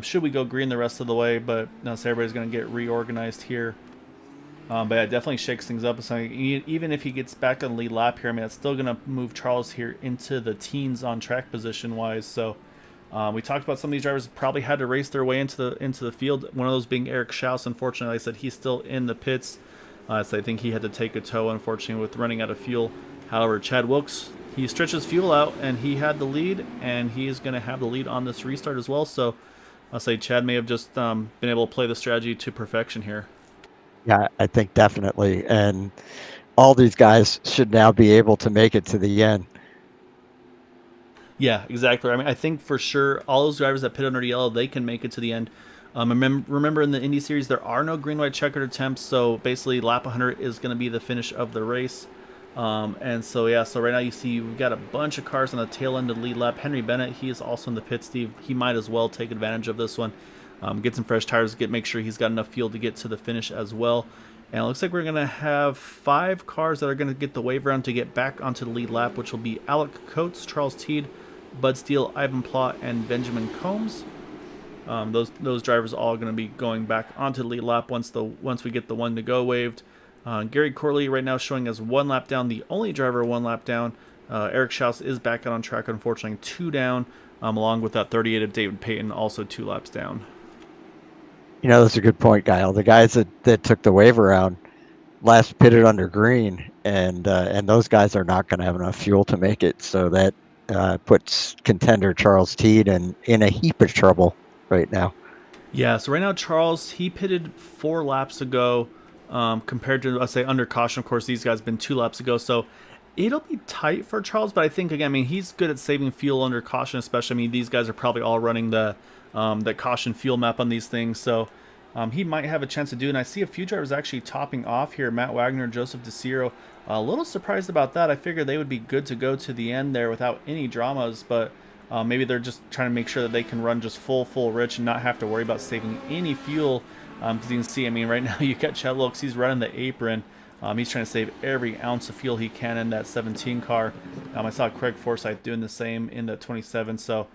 Should we go green the rest of the way, but no, so everybody's going to get reorganized here. But yeah, it definitely shakes things up. So even if he gets back on the lead lap here, I mean, it's still going to move Charles here into the teens on track position-wise. So we talked about some of these drivers probably had to race their way into the field. One of those being Eric Schaus. Unfortunately, like I said, he's still in the pits. So I think he had to take a tow, unfortunately, with running out of fuel. However, Chad Wilkes, he stretches fuel out, and he had the lead, and he is going to have the lead on this restart as well. So I'll say Chad may have just been able to play the strategy to perfection here. Yeah, I think definitely. And all these guys should now be able to make it to the end. Yeah, exactly. I mean, I think for sure all those drivers that pit under yellow, they can make it to the end. Remember in the Indy Series, there are no green-white checkered attempts, so basically lap 100 is going to be the finish of the race. And so, yeah, so right now you see we've got a bunch of cars on the tail end of the lead lap. Henry Bennett, he is also in the pit, Steve. He might as well take advantage of this one. Get some fresh tires, make sure he's got enough fuel to get to the finish as well. And it looks like we're going to have 5 cars that are going to get the wave round to get back onto the lead lap, which will be Alec Coates, Charles Teed, Bud Steele, Ivan Plott, and Benjamin Combs. Those drivers are all going to be going back onto the lead lap once we get the one to go waved. Gary Corley right now showing as 1 lap down, the only driver 1 lap down. Eric Schaus is back out on track, unfortunately 2 down, along with that 38 of David Payton, also 2 laps down. You know, that's a good point, Kyle. The guys that took the wave around last pitted under green, and those guys are not going to have enough fuel to make it. So that puts contender Charles Teed in a heap of trouble right now. Yeah, so right now Charles, he pitted 4 laps ago, compared to, let's say, under caution. Of course, these guys been 2 laps ago, so it'll be tight for Charles. But I think, again, I mean, he's good at saving fuel under caution, especially. I mean, these guys are probably all running the caution fuel map on these things, so he might have a chance to do. And I see a few drivers actually topping off here. Matt Wagner, Joseph DeCiro. A little surprised about that. I figured they would be good to go to the end there without any dramas, but maybe they're just trying to make sure that they can run just full rich and not have to worry about saving any fuel. Because you can see, I mean, right now you got Chad Wilkes, he's running the apron. He's trying to save every ounce of fuel he can in that 17 car. I saw Craig Forsyth doing the same in the 27, so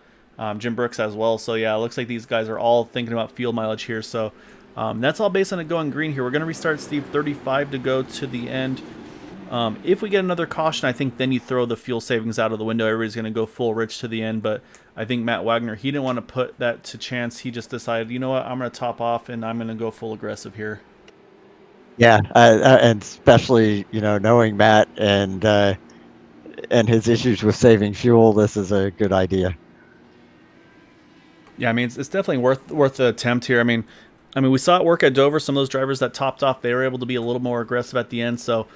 Jim Brooks as well. So yeah, it looks like these guys are all thinking about field mileage here. So that's all based on it going green here. We're going to restart, Steve. 35 to go to the end. If we get another caution, I think then you throw the fuel savings out of the window. Everybody's going to go full rich to the end, but I think Matt Wagner, he didn't want to put that to chance. He just decided, you know what, I'm going to top off and I'm going to go full aggressive here. Yeah, and especially knowing Matt and his issues with saving fuel, this is a good idea. Yeah, I mean it's definitely worth the attempt here. I mean we saw it work at Dover. Some of those drivers that topped off, they were able to be a little more aggressive at the end. So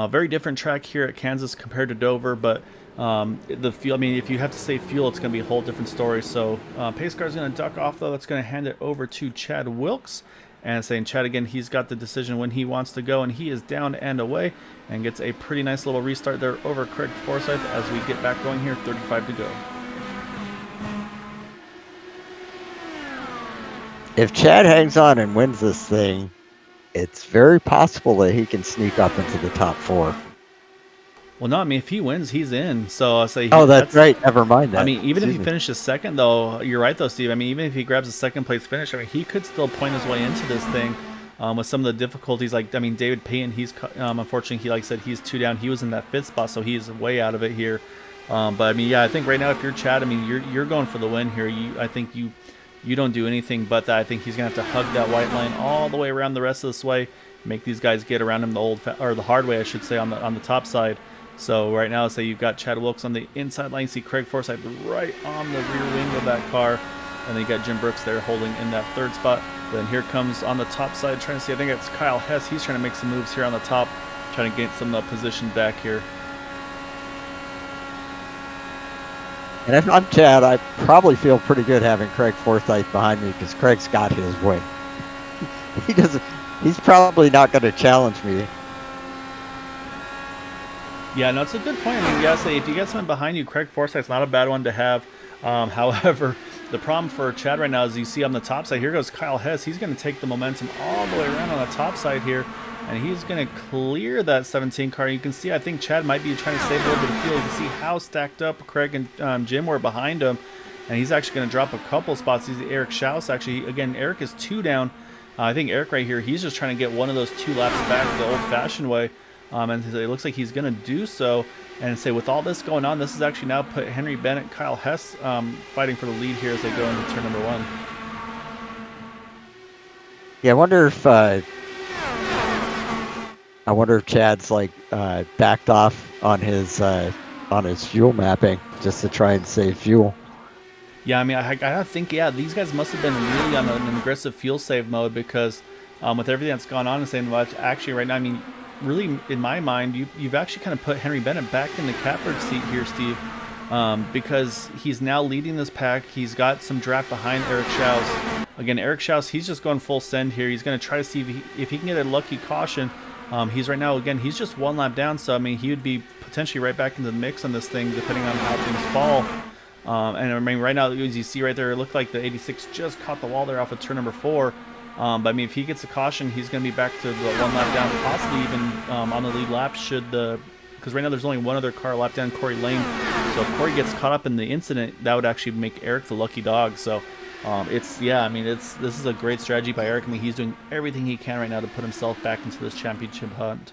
very different track here at Kansas compared to Dover, but the fuel. I mean, if you have to save fuel, it's going to be a whole different story. So pace car is going to duck off though. That's going to hand it over to Chad Wilkes. And saying Chad again, he's got the decision when he wants to go, and he is down and away, and gets a pretty nice little restart there over Craig Forsyth as we get back going here. 35 to go. If Chad hangs on and wins this thing, it's very possible that he can sneak up into the top 4. Well, no, I mean, if he wins, he's in. So I'll say. Oh, that's right. Never mind that. I mean, even if he finishes second, though, you're right, though, Steve. I mean, even if he grabs a second place finish, I mean, he could still point his way into this thing with some of the difficulties. Like, I mean, David Payton, he's unfortunately, he like I said, he's 2 down. He was in that 5th spot, so he's way out of it here. But I mean, yeah, I think right now, if you're Chad, I mean, you're going for the win here. I think you don't do anything but that. I think he's gonna have to hug that white line all the way around the rest of this way, make these guys get around him the hard way, I should say, on the top side. So right now, say you've got Chad Wilkes on the inside line. You see Craig Forsyth right on the rear wing of that car. And then you got Jim Brooks there holding in that 3rd spot. Then here comes on the top side, trying to see, I think it's Kyle Hess. He's trying to make some moves here on the top, trying to get some position back here. And if I'm Chad, I probably feel pretty good having Craig Forsyth behind me because Craig's got his way. He's probably not going to challenge me. Yeah, no, it's a good point. I mean, yeah, say if you get someone behind you, Craig Forsyth's not a bad one to have. However, the problem for Chad right now is you see on the top side, here goes Kyle Hess. He's going to take the momentum all the way around on the top side here, and he's going to clear that 17 car. You can see, I think Chad might be trying to save a little bit of fuel. You can see how stacked up Craig and Jim were behind him, and he's actually going to drop a couple spots. He's Eric Schaus. Actually, again, Eric is 2 down. I think Eric right here, he's just trying to get one of those 2 laps back the old-fashioned way. And it looks like he's going to do so. And say with all this going on, this has actually now put Henry Bennett, Kyle Hess fighting for the lead here as they go into turn number 1. Yeah, I wonder if Chad's like backed off on his fuel mapping just to try and save fuel. Yeah, I mean, I think, yeah, these guys must have been really on an aggressive fuel save mode because with everything that's gone on and saying, well, actually right now, I mean, really, in my mind, you've actually kind of put Henry Bennett back in the catbird seat here, Steve, because he's now leading this pack. He's got some draft behind Eric Schaus. Again, Eric Schaus, he's just going full send here. He's going to try to see if he can get a lucky caution. He's right now, again, he's just 1 lap down, so I mean, he would be potentially right back into the mix on this thing, depending on how things fall. And I mean, right now, as you see right there, it looked like the 86 just caught the wall there off of turn number 4. But I mean, if he gets a caution, he's going to be back to the 1 lap down, possibly even on the lead lap because right now there's only one other car lap down, Corey Lane. So if Corey gets caught up in the incident, that would actually make Eric the lucky dog. So this is a great strategy by Eric. I mean, he's doing everything he can right now to put himself back into this championship hunt.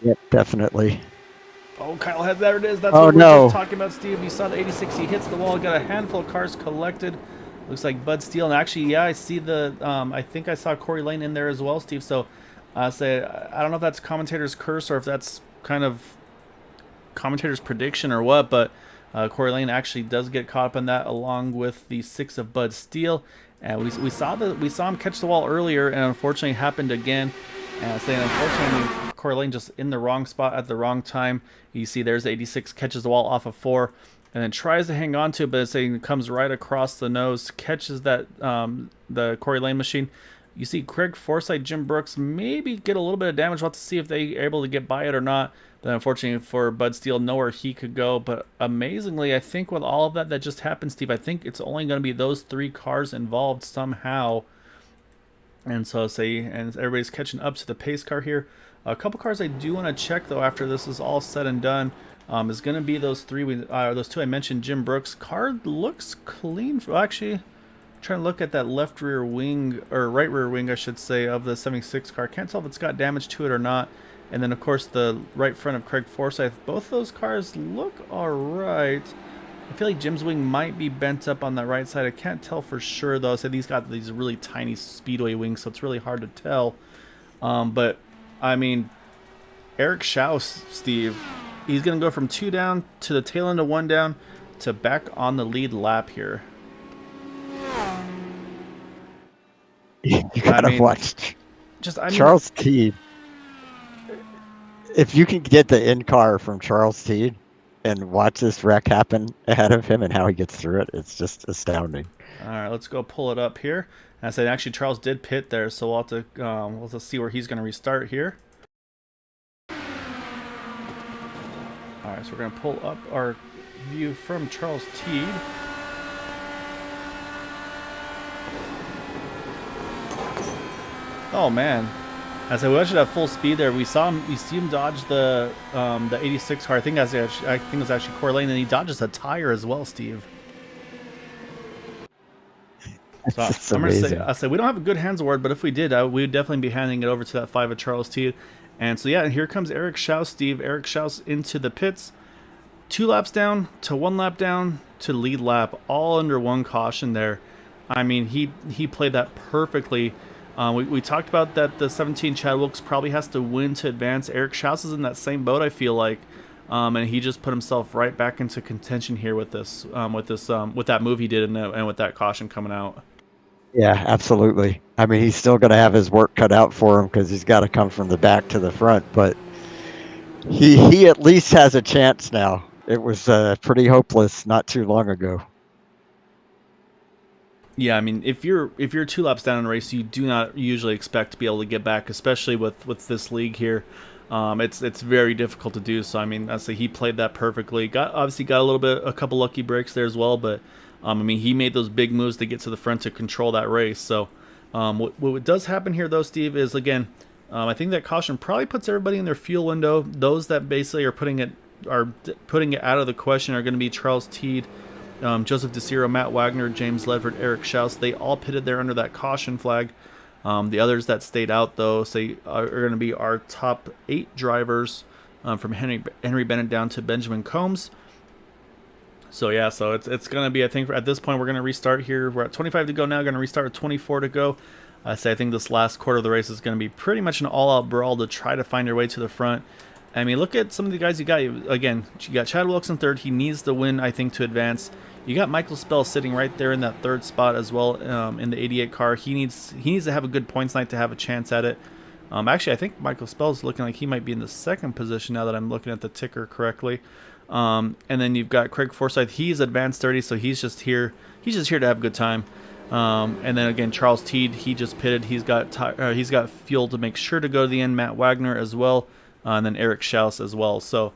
Yep, definitely. Oh, Kyle Hess, there it is. That's what we were just talking about, Steve. You saw the 86, he hits the wall, got a handful of cars collected. Looks like Bud Steele, and actually, yeah, I see I think I saw Corey Lane in there as well, Steve. So, I don't know if that's commentator's curse or if that's kind of commentator's prediction or what, but Corey Lane actually does get caught up in that, along with the 6 of Bud Steele. And we saw him catch the wall earlier, and unfortunately, it happened again. And unfortunately, Corey Lane just in the wrong spot at the wrong time. You see, there's 86 catches the wall off of 4. And then tries to hang on to it, but it comes right across the nose, catches that the Corey Lane machine. You see Craig Forsyth, Jim Brooks maybe get a little bit of damage. We'll have to see if they are able to get by it or not. Then unfortunately for Bud Steele, nowhere he could go. But amazingly, I think with all of that just happened, Steve, I think it's only going to be those 3 cars involved somehow. And so and everybody's catching up to the pace car here. A couple cars I do want to check, though, after this is all said and done. is going to be those those two I mentioned. Jim Brooks' car looks clean. Well, actually, trying to look at that left rear wing, or right rear wing, I should say, of the 76 car. Can't tell if it's got damage to it or not. And then, of course, the right front of Craig Forsyth. Both those cars look all right. I feel like Jim's wing might be bent up on that right side. I can't tell for sure, though. So these got these really tiny Speedway wings, so it's really hard to tell. But, I mean, Eric Schaus, Steve, he's going to go from 2 down to the tail end of 1 down to back on the lead lap here. You gotta watch Charles Teed. If you can get the in-car from Charles Teed and watch this wreck happen ahead of him and how he gets through it, it's just astounding. All right, let's go pull it up here. And I said, actually, Charles did pit there, so we'll have to see where he's going to restart here. All right, so we're going to pull up our view from Charles Teed. Oh man, I said we actually have full speed there. We see him dodge the 86 car. I think it's actually Corey Lane, and he dodges a tire as well, Steve. So I'm gonna say, I said we don't have a good hands award, but if we did, we would definitely be handing it over to that 5 of Charles Teed. And so yeah, here comes Eric Schaus, Steve. Eric Schaus into the pits, 2 laps down to 1 lap down to lead lap, all under 1 caution there. I mean, he played that perfectly. We talked about that the 17 Chad Wilkes probably has to win to advance. Eric Schaus is in that same boat, I feel like, and he just put himself right back into contention here with this, with that move he did and with that caution coming out. Yeah, absolutely. I mean, he's still going to have his work cut out for him because he's got to come from the back to the front, but he at least has a chance now. It was pretty hopeless not too long ago. Yeah, I mean, if you're 2 laps down in a race, you do not usually expect to be able to get back, especially with this league here. It's very difficult to do. So I mean, I say he played that perfectly. Obviously got a couple lucky breaks there as well, but I mean, he made those big moves to get to the front to control that race. So what does happen here though, Steve, is again, I think that caution probably puts everybody in their fuel window. Those that basically are putting it out of the question are going to be Charles Teed, Joseph DeCiro, Matt Wagner, James Ledford, Eric Schaus. They all pitted there under that caution flag. The others that stayed out, though, are going to be our top 8 drivers, from Henry Bennett down to Benjamin Combs. So yeah, so it's going to be, I think at this point we're going to restart here. We're at 25 to go now. Going to restart with 24 to go. I think this last quarter of the race is going to be pretty much an all-out brawl to try to find your way to the front. I mean, look at some of the guys you got. Again, you got Chad Wilkes in 3rd. He needs to win, I think, to advance. You got Michael Spell sitting right there in that 3rd spot as well, in the 88 car. He needs to have a good points night to have a chance at it. Actually, I think Michael Spell's looking like he might be in the 2nd position now that I'm looking at the ticker correctly. And then you've got Craig Forsyth. He's advanced 30, so he's just here. He's just here to have a good time. And then again, Charles Teed, he just pitted. He's got fuel to make sure to go to the end. Matt Wagner as well. And then Eric Schaus as well. So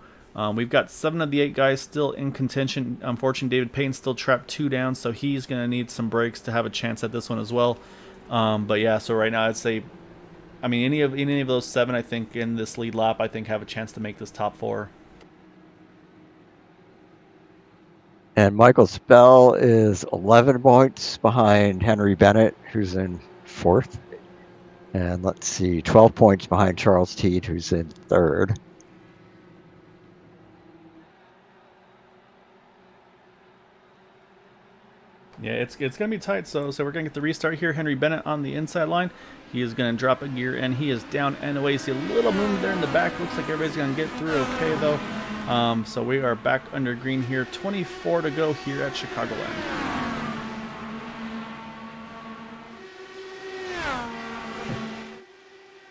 we've got 7 of the 8 guys still in contention. Unfortunately, David Payne's still trapped 2 down, so he's going to need some breaks to have a chance at this one as well. But yeah, so right now I'd say, I mean, any of those 7, I think, in this lead lap, I think have a chance to make this top 4. And Michael Spell is 11 points behind Henry Bennett, who's in 4th. And let's see, 12 points behind Charles Teed, who's in 3rd. Yeah, it's going to be tight, so we're going to get the restart here. Henry Bennett on the inside line. He is going to drop a gear, and he is down and away. You see a little movement there in the back. Looks like everybody's going to get through okay, though. So we are back under green here. 24 to go here at Chicagoland.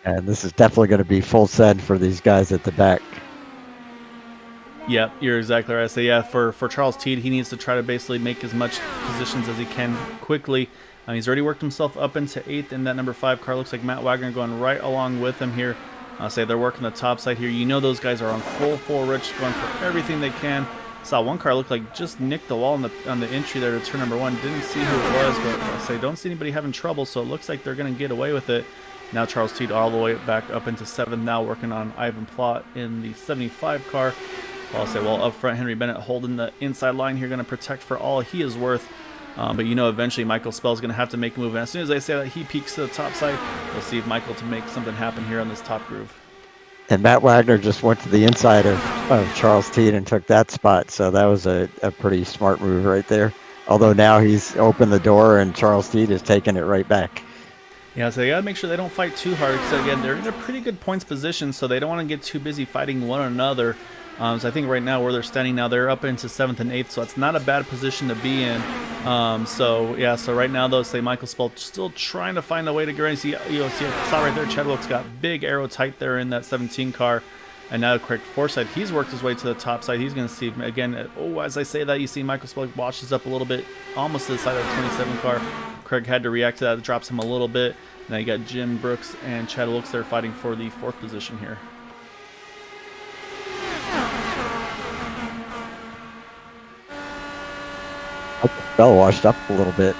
And this is definitely going to be full send for these guys at the back. Yep, you're exactly right. So yeah, for Charles Teed, he needs to try to basically make as much positions as he can quickly. He's already worked himself up into 8th in that number 5 car. Looks like Matt Wagner going right along with him here. I'll say they're working the top side here. You know those guys are on full rich, going for everything they can. Saw one car look like just nicked the wall on the entry there to turn number 1. Didn't see who it was, but I'll say don't see anybody having trouble, so it looks like they're going to get away with it. Now Charles Teed all the way back up into 7th, now working on Ivan Plott in the 75 car. I'll say, well, up front, Henry Bennett holding the inside line here, going to protect for all he is worth. But eventually Michael Spell's going to have to make a move. And as soon as I say that he peeks to the top side, we'll see if Michael to make something happen here on this top groove. And Matt Wagner just went to the inside of Charles Teed and took that spot. So that was a pretty smart move right there. Although now he's opened the door and Charles Teed is taking it right back. Yeah, so they got to make sure they don't fight too hard. Because again, they're in a pretty good points position, so they don't want to get too busy fighting one another. So I think right now where they're standing now, they're up into 7th and 8th, so it's not a bad position to be in. So right now though, say Michael Spell still trying to find a way to get in. See right there, Chad Wilkes got big arrow tight there in that 17 car. And now Craig Forsyth, he's worked his way to the top side. He's going to see, again, as I say that, you see Michael Spell washes up a little bit, almost to the side of the 27 car. Craig had to react to that. It drops him a little bit. Now you got Jim Brooks and Chad Wilkes there fighting for the 4th position here. Bell washed up a little bit.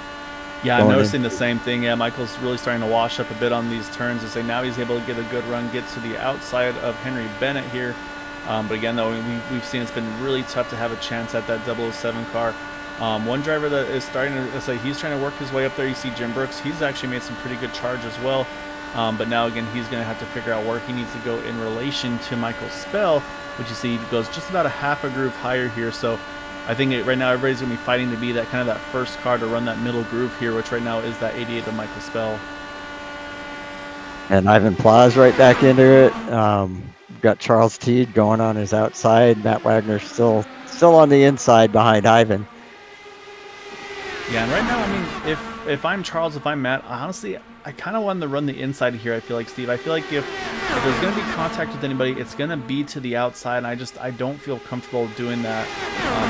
Yeah, I'm noticing the same thing. Yeah, Michael's really starting to wash up a bit on these turns. To say now he's able to get a good run, get to the outside of Henry Bennett here. But again, though, we've seen it's been really tough to have a chance at that 007 car. One driver that is starting to say he's trying to work his way up there. You see Jim Brooks. He's actually made some pretty good charge as well. But now again, he's going to have to figure out where he needs to go in relation to Michael Spell, which you see he goes just about a half a groove higher here. So I think right now everybody's going to be fighting to be that kind of that first car to run that middle groove here, which right now is that 88 of Michael Spell. And Ivan Pla's right back into it. Got Charles Teed going on his outside. Matt Wagner still on the inside behind Ivan. Yeah, and right now, I mean, if I'm Charles, if I'm Matt, honestly, I kind of want to run the inside here. I feel like, Steve. I feel like if there's going to be contact with anybody, it's going to be to the outside, and I don't feel comfortable doing that,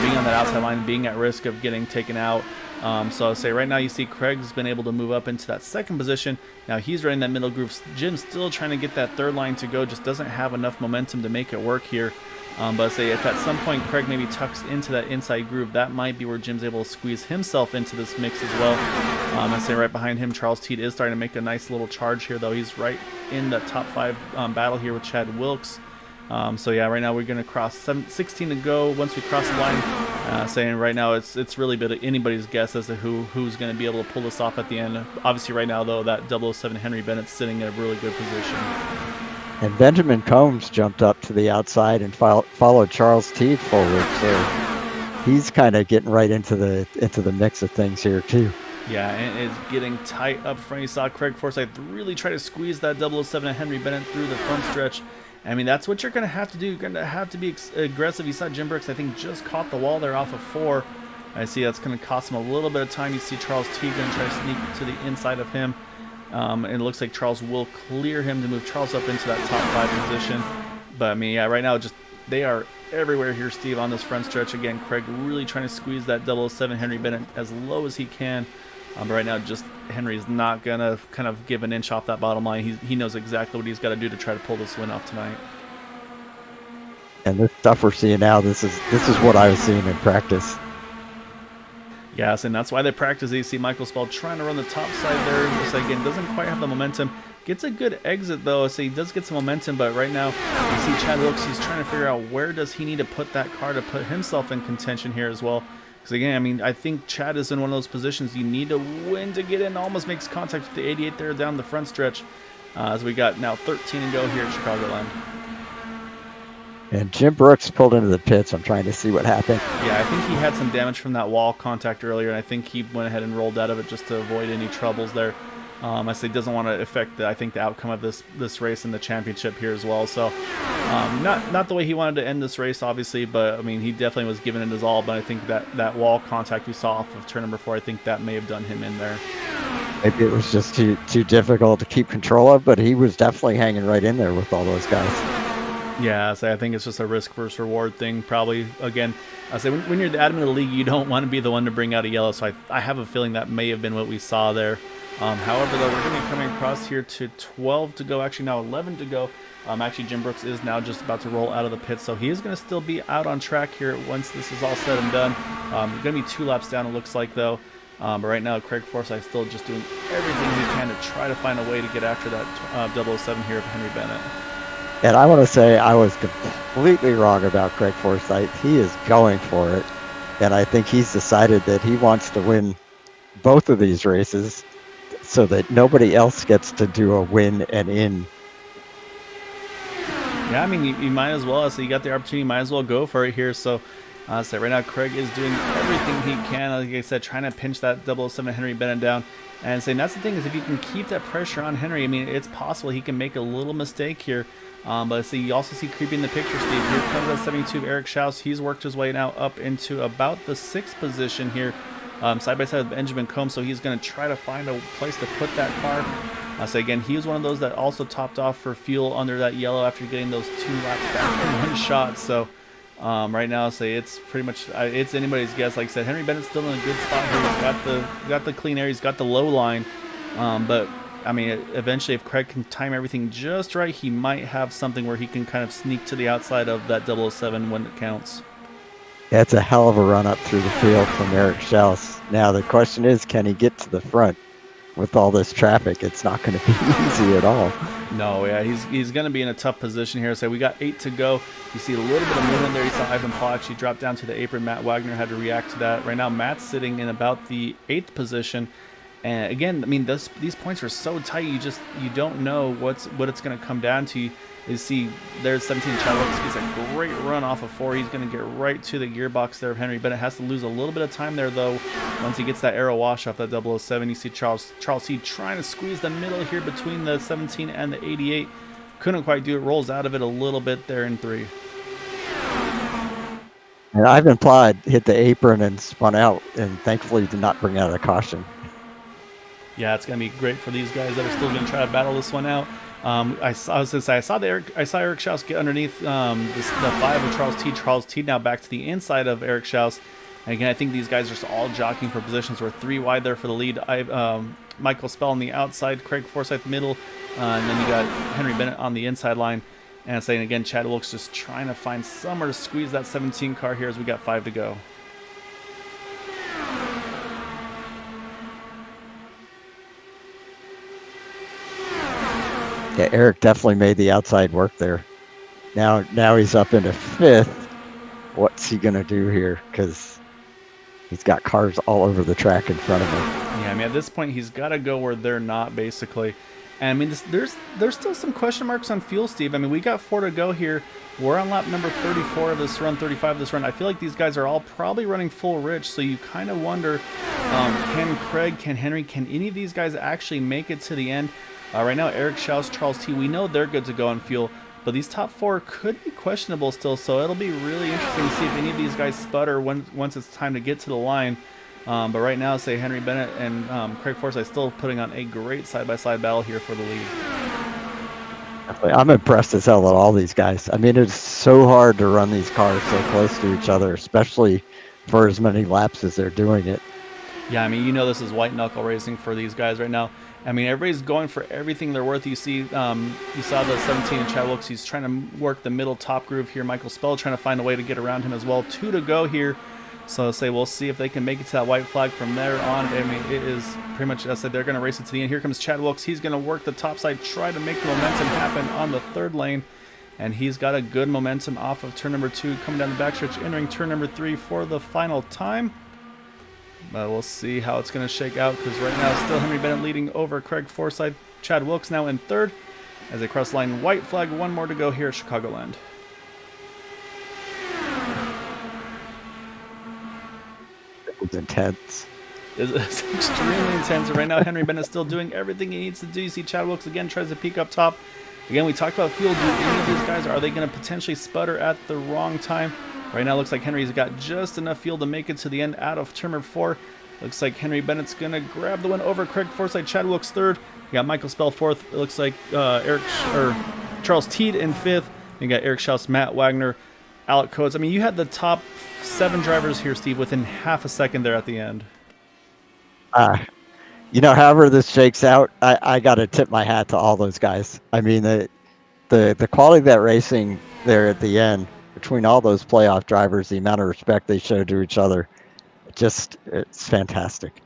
being on that outside line, being at risk of getting taken out. So I'll say right now you see Craig's been able to move up into that 2nd position. Now he's running that middle groove. Jim's still trying to get that 3rd line to go, just doesn't have enough momentum to make it work here. But I say if at some point Craig maybe tucks into that inside groove, that might be where Jim's able to squeeze himself into this mix as well. I say right behind him, Charles Teed is starting to make a nice little charge here, though. He's right in the top 5 battle here with Chad Wilkes. So yeah, right now we're going to cross 16 to go. Once we cross the line, saying right now it's really been anybody's guess as to who's going to be able to pull this off at the end. Obviously right now though, that 007 Henry Bennett's sitting in a really good position. And Benjamin Combs jumped up to the outside and followed Charles Teed forward. So he's kind of getting right into the mix of things here too. Yeah, and it's getting tight up front. You saw Craig Forsyth really try to squeeze that 007 and Henry Bennett through the front stretch. I mean, that's what you're going to have to do. You're going to have to be aggressive. You saw Jim Brooks, I think, just caught the wall there off of 4. I see that's going to cost him a little bit of time. You see Charles Teed going to try to sneak to the inside of him. And it looks like Charles will clear him to move Charles up into that top 5 position. But, I mean, yeah, right now, they are everywhere here, Steve, on this front stretch. Again, Craig really trying to squeeze that 007 Henry Bennett as low as he can. But right now, just Henry's not going to kind of give an inch off that bottom line. He knows exactly what he's got to do to try to pull this win off tonight. And this stuff we're seeing now, this is what I was seeing in practice. Yes, and that's why they practice. You see Michael Spell trying to run the top side there. Just again, doesn't quite have the momentum. Gets a good exit though, so he does get some momentum. But right now, you see Chad Wilkes. He's trying to figure out where does he need to put that car to put himself in contention here as well. Because again, I mean, I think Chad is in one of those positions you need to win to get in. Almost makes contact with the 88 there down the front stretch. As we got now 13 to go here at Chicagoland. And Jim Brooks pulled into the pits. I'm trying to see what happened. Yeah, I think he had some damage from that wall contact earlier, and I think he went ahead and rolled out of it just to avoid any troubles there. I say doesn't want to affect the outcome of this race and the championship here as well. So not the way he wanted to end this race, obviously, but I mean he definitely was giving it his all. But I think that wall contact we saw off of turn number 4, I think that may have done him in there. Maybe it was just too difficult to keep control of, but he was definitely hanging right in there with all those guys. Yeah, so I think it's just a risk versus reward thing. Probably again, I say when you're the admin of the league, you don't want to be the one to bring out a yellow. So I have a feeling that may have been what we saw there. However, though, we're going to be coming across here to 12 to go. Actually, now 11 to go. Actually, Jim Brooks is now just about to roll out of the pit, so he is going to still be out on track here once this is all said and done. Going to be 2 laps down, it looks like, though. But right now, Craig Forsyth still just doing everything he can to try to find a way to get after that 007 here of Henry Bennett. And I want to say I was completely wrong about Craig Forsyth. He is going for it. And I think he's decided that he wants to win both of these races so that nobody else gets to do a win and in. Yeah, I mean, you might as well. So you got the opportunity, might as well go for it here. So, so right now, Craig is doing everything he can. Like I said, trying to pinch that 007 Henry Bennett down. And saying that's the thing is if you can keep that pressure on Henry, I mean, it's possible he can make a little mistake here. But see, you also see creeping the picture, Steve. Here comes that 72 of Eric Schaus. He's worked his way now up into about the 6th position here, side by side with Benjamin Combs. So he's going to try to find a place to put that car. So again, he was one of those that also topped off for fuel under that yellow after getting those 2 laps back in one shot. So right now, say it's pretty much it's anybody's guess. Like I said, Henry Bennett's still in a good spot here. He's got the clean air. He's got the low line, but I mean, eventually, if Craig can time everything just right, he might have something where he can kind of sneak to the outside of that 007 when it counts. That's a hell of a run up through the field from Eric Schaus. Now the question is, can he get to the front? With all this traffic, it's not going to be easy at all. No, yeah, he's going to be in a tough position here. So we got 8 to go. You see a little bit of movement there. You saw Ivan Paul actually drop down to the apron. Matt Wagner had to react to that. Right now, Matt's sitting in about the 8th position. And again, I mean, these points are so tight. You don't know what it's going to come down to. You see, there's 17. Chadwick gets a great run off of 4. He's going to get right to the gearbox there of Henry Bennett. Has to lose a little bit of time there though. Once he gets that arrow wash off that 007, you see Charles T trying to squeeze the middle here between the 17 and the 88. Couldn't quite do it. Rolls out of it a little bit there in 3. And Ivan Plod hit the apron and spun out, and thankfully did not bring out a caution. Yeah, it's gonna be great for these guys that are still gonna try to battle this one out. I saw Eric Schaus get underneath the 5 of Charles T. Charles T now back to the inside of Eric Schaus. And again, I think these guys are just all jockeying for positions. We're 3 wide there for the lead. Michael Spell on the outside, Craig Forsyth middle, and then you got Henry Bennett on the inside line. And saying again, Chad Wilkes just trying to find somewhere to squeeze that 17 car here as we got 5 to go. Yeah, Eric definitely made the outside work there. Now he's up into 5th. What's he gonna do here? Because he's got cars all over the track in front of him. Yeah, I mean, at this point, he's got to go where they're not, basically. And I mean, there's still some question marks on fuel, Steve. I mean, we got 4 to go here. We're on lap number 34 of this run, 35 of this run. I feel like these guys are all probably running full rich, so you kind of wonder, can Craig, can Henry, can any of these guys actually make it to the end? Right now, Eric Schaus, Charles T, we know they're good to go on fuel, but these top 4 could be questionable still, so it'll be really interesting to see if any of these guys sputter once it's time to get to the line. But right now, say Henry Bennett and Craig Forsyth still putting on a great side-by-side battle here for the lead. I'm impressed as hell at all these guys. I mean, it's so hard to run these cars so close to each other, especially for as many laps as they're doing it. Yeah, I mean, you know this is white-knuckle racing for these guys right now. I mean, everybody's going for everything they're worth. You see, you saw the 17 in Chad Wilkes. He's trying to work the middle top groove here. Michael Spell trying to find a way to get around him as well. 2 to go here. So say we'll see if they can make it to that white flag from there on. I mean, it is pretty much, I said, they're going to race it to the end. Here comes Chad Wilkes. He's going to work the top side, try to make the momentum happen on the 3rd lane. And he's got a good momentum off of turn number 2, coming down the backstretch, entering turn number 3 for the final time. But we'll see how it's going to shake out, because right now still Henry Bennett leading over Craig Forsyth. Chad Wilkes now in 3rd as they cross line. White flag, 1 more to go here at Chicagoland. It's intense. It's extremely intense. Right now, Henry Bennett still doing everything he needs to do. You see Chad Wilkes again tries to peek up top. Again, we talked about fuel. Do any of these guys, are they going to potentially sputter at the wrong time? Right now, looks like Henry's got just enough fuel to make it to the end out of turn number 4. Looks like Henry Bennett's going to grab the win over Craig Forsyth. Chad Wilkes 3rd. You got Michael Spell 4th. It looks like Charles Teed in 5th. You got Eric Schaus, Matt Wagner, Alec Coates. I mean, you had the top 7 drivers here, Steve, within half a second there at the end. However this shakes out, I got to tip my hat to all those guys. I mean, the quality of that racing there at the end, between all those playoff drivers, the amount of respect they showed to each other, it's fantastic.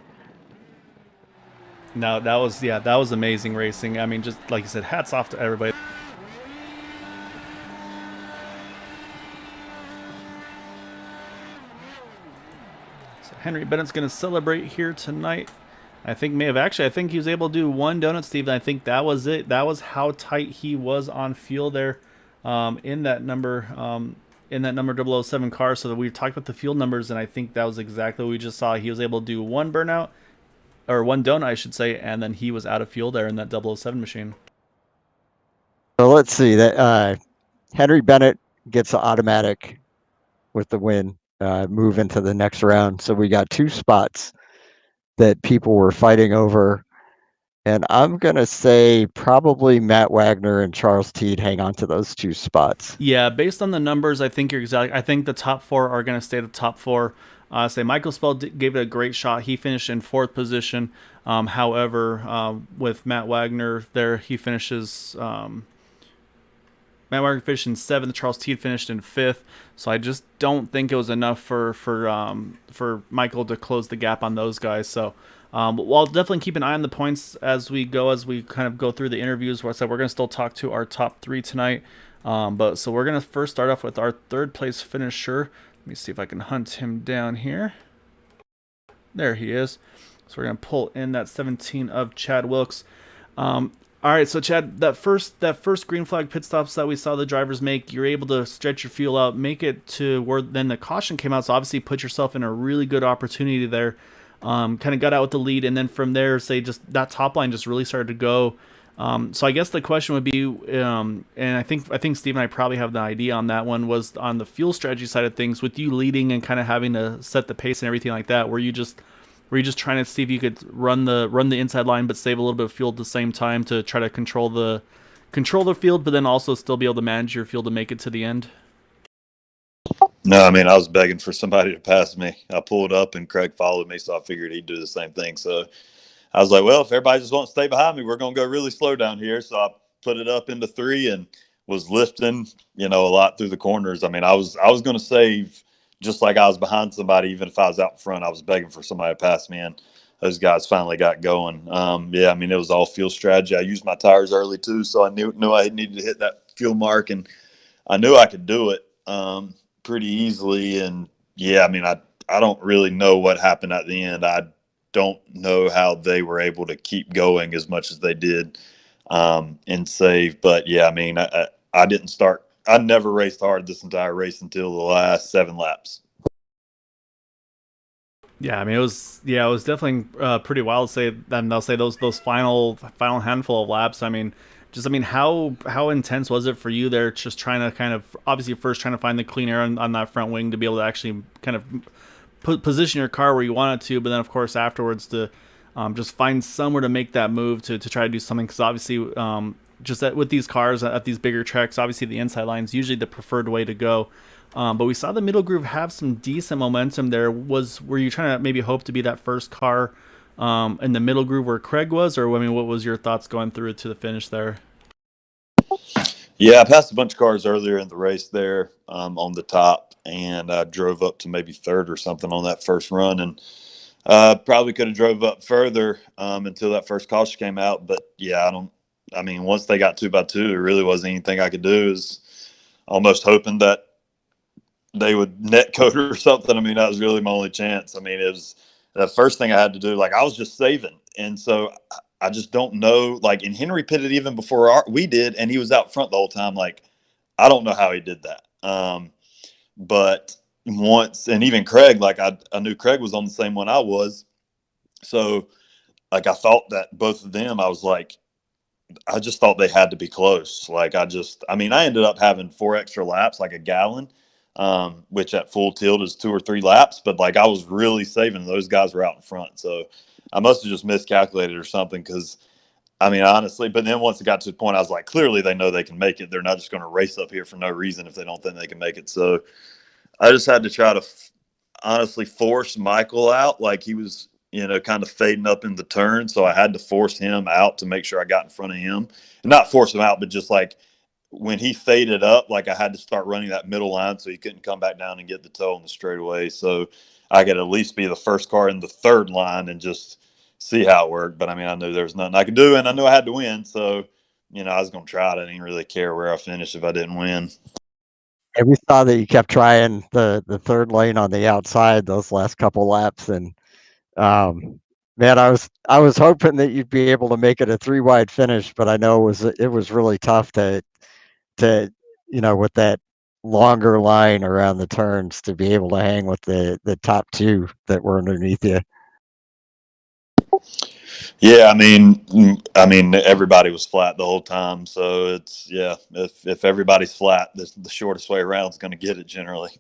No, that was amazing racing. I mean, just like you said, hats off to everybody. So Henry Bennett's going to celebrate here tonight. I think he was able to do one donut, Steve, and I think that was it. That was how tight he was on fuel there, in that number 007 car. So that we talked about the fuel numbers, and I think that was exactly what we just saw. He was able to do one burnout, or one donut, I should say, and then he was out of fuel there in that 007 machine. So let's see that Henry Bennett gets an automatic with the win, move into the next round. So we got 2 spots that people were fighting over. And I'm going to say probably Matt Wagner and Charles Teed hang on to those 2 spots. Yeah, based on the numbers, I think you're exactly. I think the top 4 are going to stay the top 4. Say Michael Spell gave it a great shot. He finished in 4th position. However, with Matt Wagner there, he finishes. Matt Wagner finished in 7th. Charles Teed finished in 5th. So I just don't think it was enough for Michael to close the gap on those guys. So we'll definitely keep an eye on the points as we kind of go through the interviews. Where I said we're going to still talk to our top 3 tonight. So we're going to first start off with our 3rd place finisher. Let me see if I can hunt him down here. There he is. So we're going to pull in that 17 of Chad Wilkes. All right, so Chad, that first green flag pit stops that we saw the drivers make, you're able to stretch your fuel out, make it to where then the caution came out. So obviously, put yourself in a really good opportunity there. Kind of got out with the lead, and then from there, say just that top line just really started to go. So I guess the question would be, and I think Steve and I probably have the idea on that one, was on the fuel strategy side of things, with you leading and kind of having to set the pace and everything like that. Were you just trying to see if you could run the inside line but save a little bit of fuel at the same time to try to control the field, but then also still be able to manage your fuel to make it to the end? No, I mean, I was begging for somebody to pass me. I pulled up and Craig followed me, so I figured he'd do the same thing. So I was like, well, if everybody just wants to stay behind me, we're going to go really slow down here. So I put it up into 3 and was lifting, a lot through the corners. I mean, I was going to save just like I was behind somebody, even if I was out front. I was begging for somebody to pass me, and those guys finally got going. Yeah, I mean, it was all fuel strategy. I used my tires early too, so I knew I needed to hit that fuel mark, and I knew I could do it pretty easily. And yeah, I mean, I don't really know what happened at the end. I don't know how they were able to keep going as much as they did and save. But yeah, I mean, I didn't start. I never raced hard this entire race until the last 7 laps. Yeah, I mean, it was definitely pretty wild to say. Then they'll say those final handful of laps. I mean, how intense was it for you there? Just trying to kind of obviously first trying to find the clean air on that front wing to be able to actually kind of position your car where you want it to, but then of course afterwards to just find somewhere to make that move to try to do something, because obviously just with these cars at these bigger tracks, obviously the inside line is usually the preferred way to go. But we saw the middle groove have some decent momentum there. Were you trying to maybe hope to be that first car in the middle groove where Craig was, or I mean, what was your thoughts going through to the finish there? Yeah, I passed a bunch of cars earlier in the race there on the top, and I drove up to maybe 3rd or something on that first run, and probably could have drove up further until that first caution came out. But yeah, once they got 2 by 2, there really wasn't anything I could do. Is almost hoping that they would net code or something. I mean, that was really my only chance. I mean, it was the first thing I had to do. Like, I was just saving. And so I just don't know. Like, and Henry pitted even before we did, and he was out front the whole time. Like, I don't know how he did that. But once, and even Craig, like, I knew Craig was on the same one I was. So, like, I thought that both of them, I just thought they had to be close. Like, I ended up having 4 extra laps, like a gallon, which at full tilt is 2 or 3 laps. But like, I was really saving. Those guys were out in front. So I must have just miscalculated or something. Cause I mean, honestly, but then once it got to the point, I was like, clearly they know they can make it. They're not just going to race up here for no reason if they don't think they can make it. So I just had to try to honestly force Michael out. Like, he was, kind of fading up in the turn. So I had to force him out to make sure I got in front of him, and not force him out, but just like when he faded up, like, I had to start running that middle line so he couldn't come back down and get the toe on the straightaway. So I could at least be the first car in the 3rd line and just see how it worked. But I mean, I knew there was nothing I could do, and I knew I had to win. So, I was going to try it. I didn't really care where I finished if I didn't win. And we saw that you kept trying the third lane on the outside those last couple laps, and man, I was hoping that you'd be able to make it a 3 wide finish, but I know it was really tough to with that longer line around the turns to be able to hang with the top two that were underneath you. Yeah, I mean, everybody was flat the whole time, so if everybody's flat, the shortest way around is going to get it generally.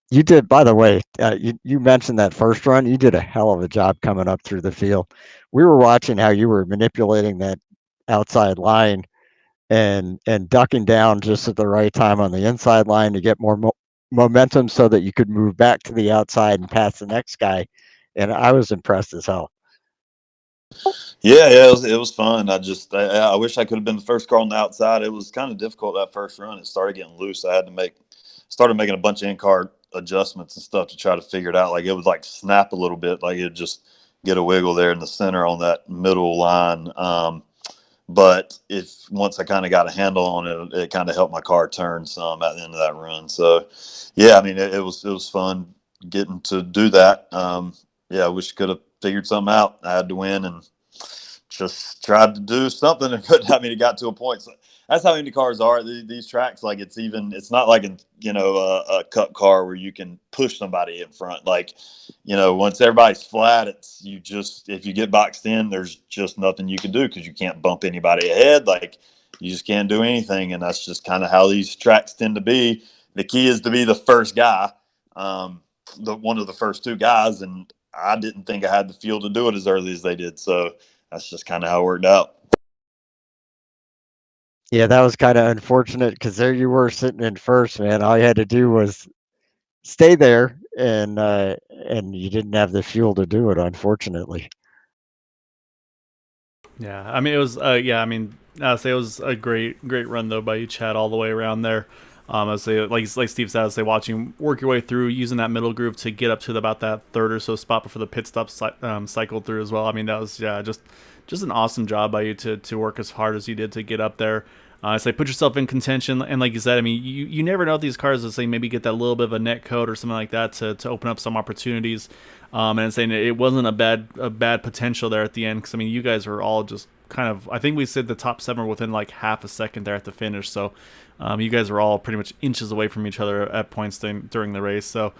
You did, by the way, you mentioned that first run. You did a hell of a job coming up through the field. We were watching how you were manipulating that outside line and ducking down just at the right time on the inside line to get more momentum so that you could move back to the outside and pass the next guy. And I was impressed as hell. Yeah, it was fun. I wish I could have been the first car on the outside. It was kind of difficult that first run. It started getting loose. I had to started making a bunch of in-car adjustments and stuff to try to figure it out. Like it would like snap a little bit, like it just get a wiggle there in the center on that middle line. But once I kind of got a handle on it, it kind of helped my car turn some at the end of that run. So, yeah, I mean, it was fun getting to do that. Yeah, I wish I could have figured something out. I had to win and just tried to do something. It got to a point. So that's how Indy cars are. These tracks, like it's not like a cup car where you can push somebody in front. Like, once everybody's flat, if you get boxed in, there's just nothing you can do because you can't bump anybody ahead. Like, you just can't do anything, and that's just kind of how these tracks tend to be. The key is to be the first guy, one of the first two guys, and I didn't think I had the fuel to do it as early as they did. So that's just kind of how it worked out. Yeah, that was kind of unfortunate because there you were sitting in first, man. All you had to do was stay there, and you didn't have the fuel to do it, unfortunately. Yeah, I mean it was. I'd say it was a great run though by you, Chad, all the way around there. I'd say like Steve said, I'd say watching work your way through using that middle groove to get up to about that third or so spot before the pit stop cycled through as well. I mean that was just an awesome job by you to work as hard as you did to get up there. So put yourself in contention, and like you said, I mean, you never know if these cars, let's say, maybe get that little bit of a net code or something like that to open up some opportunities. And saying it wasn't a bad potential there at the end, because I mean, you guys were all just kind of, I think we said the top 7 were within like half a second there at the finish. So you guys were all pretty much inches away from each other at points during the race. So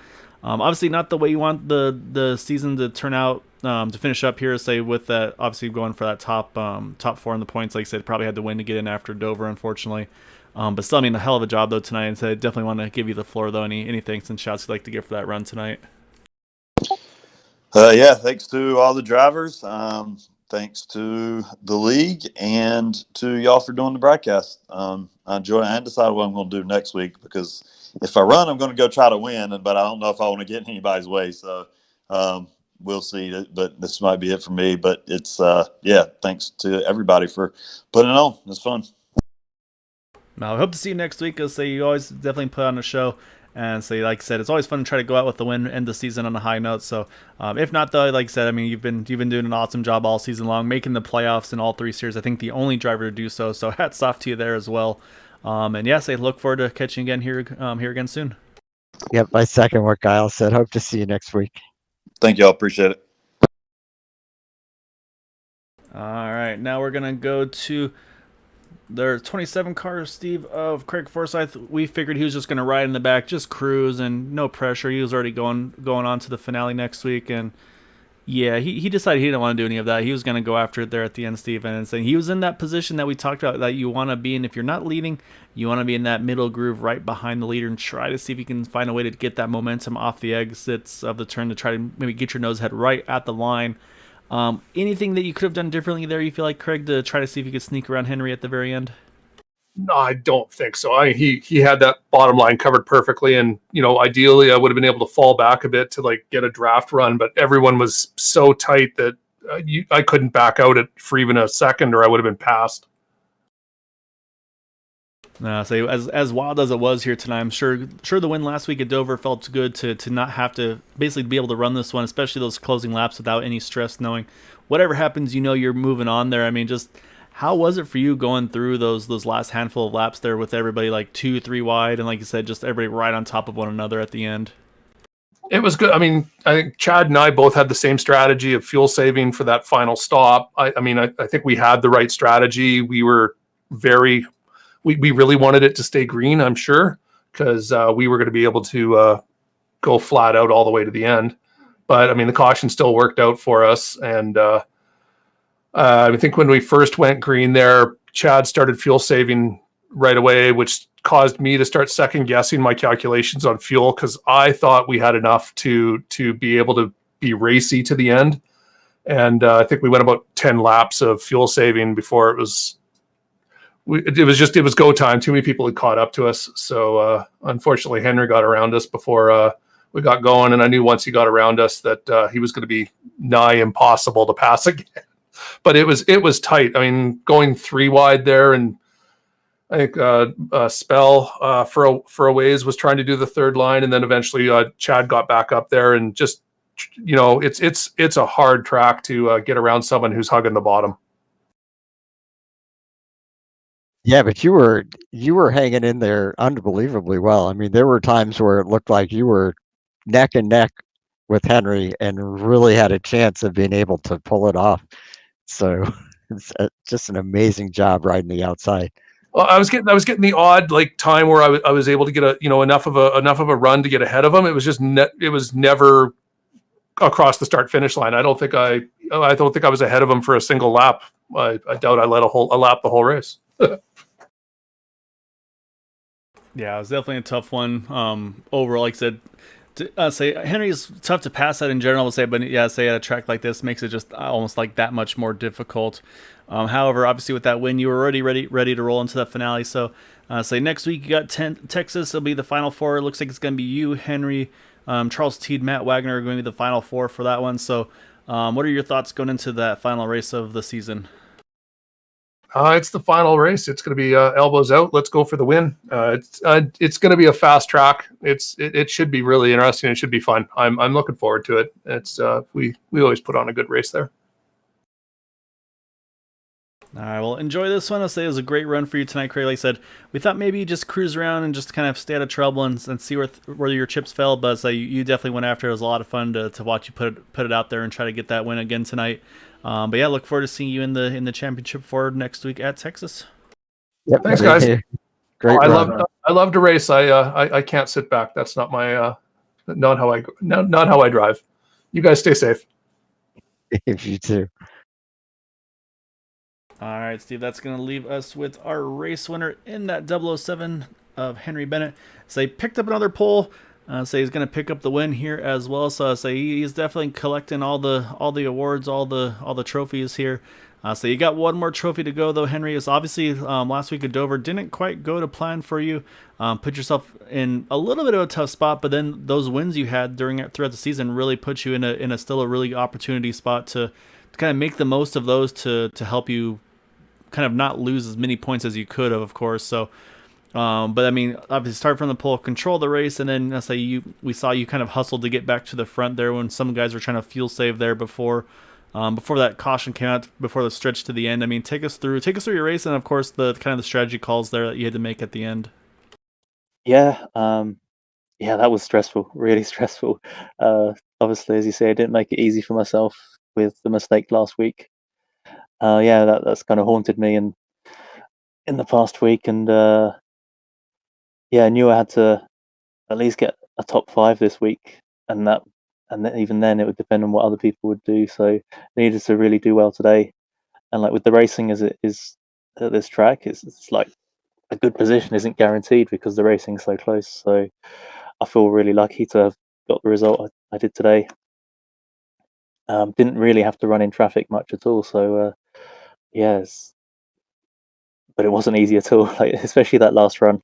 obviously not the way you want the season to turn out. To finish up here, say with that, obviously going for that top 4 in the points, like I said, probably had to win to get in after Dover, unfortunately. But still, I mean, a hell of a job though tonight, and so I definitely want to give you the floor though. Any thanks and shouts you'd like to give for that run tonight? Yeah, thanks to all the drivers. Thanks to the league and to y'all for doing the broadcast. I enjoy it. I decided what I'm going to do next week, because if I run, I'm going to go try to win, but I don't know if I want to get in anybody's way. So we'll see. But this might be it for me. But it's thanks to everybody for putting it on. It's fun. Now, I hope to see you next week. I'll say you always definitely put on a show. And so, like I said, it's always fun to try to go out with the win, end the season on a high note. So, if not, though, like I said, I mean, you've been doing an awesome job all season long, making the playoffs in all 3 series. I think the only driver to do so. So, hats off to you there as well. And yes, I look forward to catching you again here again soon. Yep, I second what Kyle said. Hope to see you next week. Thank y'all. Appreciate it. All right, now we're gonna go to their 27 car, Steve, of Craig Forsyth. We figured he was just going to ride in the back, just cruise, and no pressure. He was already going on to the finale next week, and yeah, he decided he didn't want to do any of that. He was going to go after it there at the end, Steve, and saying he was in that position that we talked about that you want to be in. If you're not leading, you want to be in that middle groove right behind the leader and try to see if you can find a way to get that momentum off the exits of the turn to try to maybe get your nose head right at the line. Anything that you could have done differently there, you feel like, Craig, to try to see if you could sneak around Henry at the very end? No, I don't think so. He had that bottom line covered perfectly, and ideally I would have been able to fall back a bit to like get a draft run, but everyone was so tight that I couldn't back out it for even a second, or I would have been passed. So as wild as it was here tonight, I'm sure the win last week at Dover felt good to not have to basically be able to run this one, especially those closing laps without any stress, knowing whatever happens, you're moving on there. I mean, just How was it for you going through those last handful of laps there with everybody like 2-3 wide, and like you said, just everybody right on top of one another at the end? It was good. I mean, I think Chad and I both had the same strategy of fuel saving for that final stop. I think we had the right strategy. We were we really wanted it to stay green, I'm sure, because we were going to be able to go flat out all the way to the end. But I mean, the caution still worked out for us. And I think when we first went green there, Chad started fuel saving right away, which caused me to start second guessing my calculations on fuel, because I thought we had enough to be able to be racy to the end. And I think we went about 10 laps of fuel saving before it was go time. Too many people had caught up to us. So unfortunately, Henry got around us before we got going. And I knew once he got around us that he was going to be nigh impossible to pass again. But it was tight. I mean, going 3 wide there, and I think Spell for a ways was trying to do the third line, and then eventually Chad got back up there, and just it's a hard track to get around someone who's hugging the bottom. Yeah, but you were hanging in there unbelievably well. I mean, there were times where it looked like you were neck and neck with Henry and really had a chance of being able to pull it off. So it's just an amazing job riding the outside. Well, I was getting the odd like time where I was able to get enough of a run to get ahead of him. It was just it was never across the start finish line. I don't think I was ahead of him for a single lap. I doubt I led a lap the whole race. Yeah, it was definitely a tough one. Overall, like I said, say Henry's tough to pass at in general, we'll say, but yeah, say at a track like this makes it just almost like that much more difficult. However, obviously with that win, you were already ready to roll into the finale. So, say next week you got Texas. It'll be the final 4. It looks like it's going to be you, Henry, Charles Teed, Matt Wagner are going to be the final 4 for that one. So, what are your thoughts going into that final race of the season? It's the final race. It's going to be elbows out. Let's go for the win. It's going to be a fast track. It should be really interesting. It should be fun. I'm looking forward to it. It's we always put on a good race there. All right, well, enjoy this one. I'll say it was a great run for you tonight, Craig. Like I said, we thought maybe you just cruise around and just kind of stay out of trouble and see where your chips fell, but you definitely went after it. It was a lot of fun to watch you put it out there and try to get that win again tonight. But yeah, look forward to seeing you in the championship for next week at Texas. Yep. Thanks, guys. Great. I love to race. I can't sit back. That's not my not how I drive. You guys stay safe. If you too. All right, Steve, that's going to leave us with our race winner in that 007 of Henry Bennett. So he picked up another pole. So he's going to pick up the win here as well. So he's definitely collecting all the awards, all the trophies here. So you got one more trophy to go, though, Henry. Is obviously last week at Dover didn't quite go to plan for you. Put yourself in a little bit of a tough spot, but then those wins you had throughout the season really put you in a still a really opportunity spot to kind of make the most of those to help you kind of not lose as many points as you could have, of course. So, but I mean, obviously start from the pole, control the race, and then we saw you kind of hustled to get back to the front there when some guys were trying to fuel save there before that caution came out, before the stretch to the end. I mean, take us through your race, and of course the kind of the strategy calls there that you had to make at the end. Yeah, that was stressful, really stressful. Obviously, as you say, I didn't make it easy for myself with the mistake last week. That's kind of haunted me in the past week, and I knew I had to at least get a top 5 this week, and even then it would depend on what other people would do. So I needed to really do well today, and like with the racing as it is at this track, it's like a good position isn't guaranteed because the racing's so close. So I feel really lucky to have got the result I did today. Didn't really have to run in traffic much at all, so yes, but it wasn't easy at all. Like especially that last run,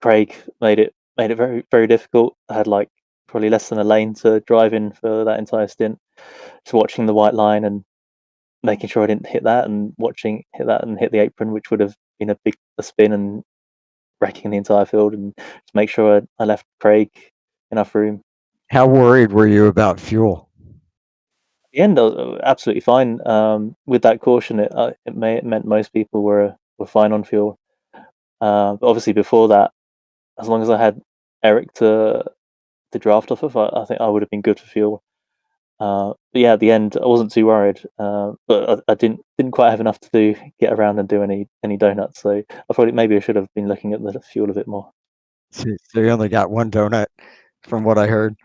Craig made it very very difficult. I had like probably less than a lane to drive in for that entire stint. Just watching the white line and making sure I didn't hit that, and hit that and hit the apron, which would have been a spin and wrecking the entire field, and just make sure I left Craig enough room. How worried were you about fuel? The end, I was absolutely fine. With that caution, it meant most people were fine on fuel. But obviously before that, as long as I had Eric to draft off of, I think I would have been good for fuel. But yeah, at the end, I wasn't too worried. But I didn't quite have enough to get around and do any donuts. So maybe I should have been looking at the fuel a bit more. So you only got one donut, from what I heard.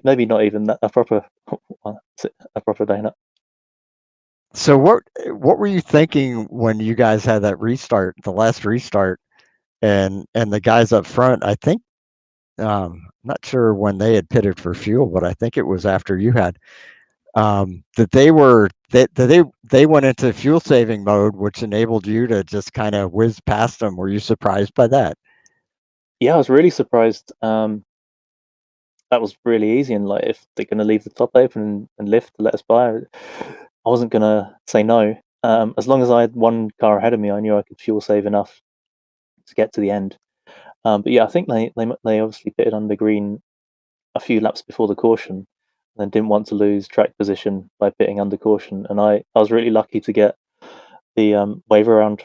Maybe not even that, a proper donut. So what were you thinking when you guys had that restart, the last restart, and the guys up front? I think not sure when they had pitted for fuel, but I think it was after you had that they went into fuel saving mode, which enabled you to just kind of whiz past them. Were you surprised by that? Yeah, I was really surprised. That was really easy, and like if they're going to leave the top open and lift to let us by, I wasn't going to say no. As long as I had one car ahead of me, I knew I could fuel save enough to get to the end. But yeah, I think they obviously pitted under green a few laps before the caution, and then didn't want to lose track position by pitting under caution. And I was really lucky to get the wave around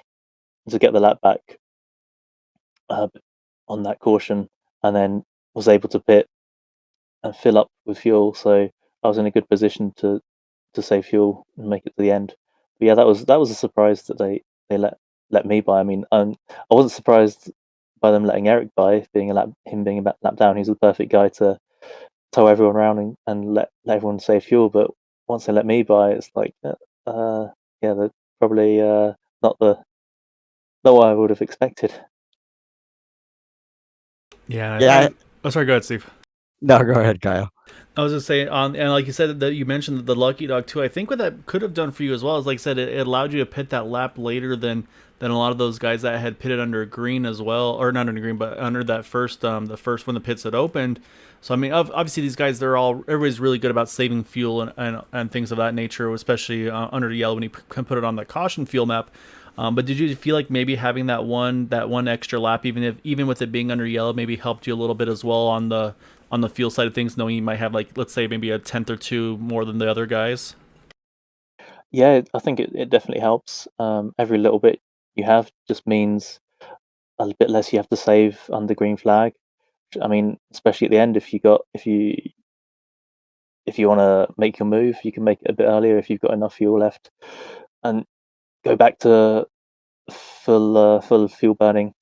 to get the lap back on that caution, and then was able to pit and fill up with fuel. So I was in a good position to save fuel and make it to the end. But yeah, that was a surprise that they let me by. I mean, I wasn't surprised by them letting Eric by, being a lap down. He's the perfect guy to tow everyone around and let everyone save fuel. But once they let me by, it's like, yeah, they're probably not what I would have expected. Yeah. Oh, sorry. Go ahead, Steve. No, go ahead, Kyle. I was just saying, and like you said, that you mentioned the lucky dog too. I think what that could have done for you as well is, like I said, it allowed you to pit that lap later than a lot of those guys that had pitted under green as well, or not under green, but under that first the first when the pits had opened. So I mean, obviously these guys, everybody's really good about saving fuel and things of that nature, especially under the yellow when you can put it on the caution fuel map. But did you feel like maybe having that one extra lap, even with it being under yellow, maybe helped you a little bit as well on the fuel side of things, knowing you might have, like, let's say maybe a tenth or two more than the other guys? Yeah, I think it definitely helps. Every little bit you have just means a bit less you have to save under green flag. I mean, especially at the end, if you want to make your move, you can make it a bit earlier if you've got enough fuel left, and go back to full fuel burning.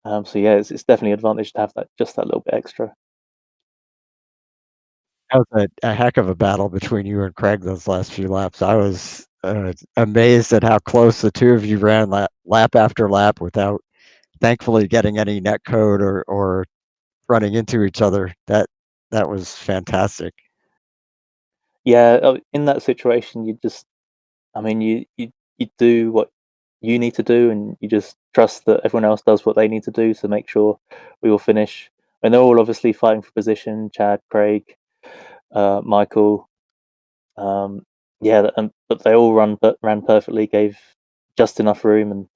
So yeah, it's definitely an advantage to have that little bit extra. That was a heck of a battle between you and Craig those last few laps. I was amazed at how close the two of you ran lap after lap without, thankfully, getting any net code or running into each other. That was fantastic. Yeah, in that situation, you do what you need to do, and you just trust that everyone else does what they need to do to make sure we all finish. And they're all obviously fighting for position. Chad, Craig, Michael, yeah, but they all ran perfectly, gave just enough room,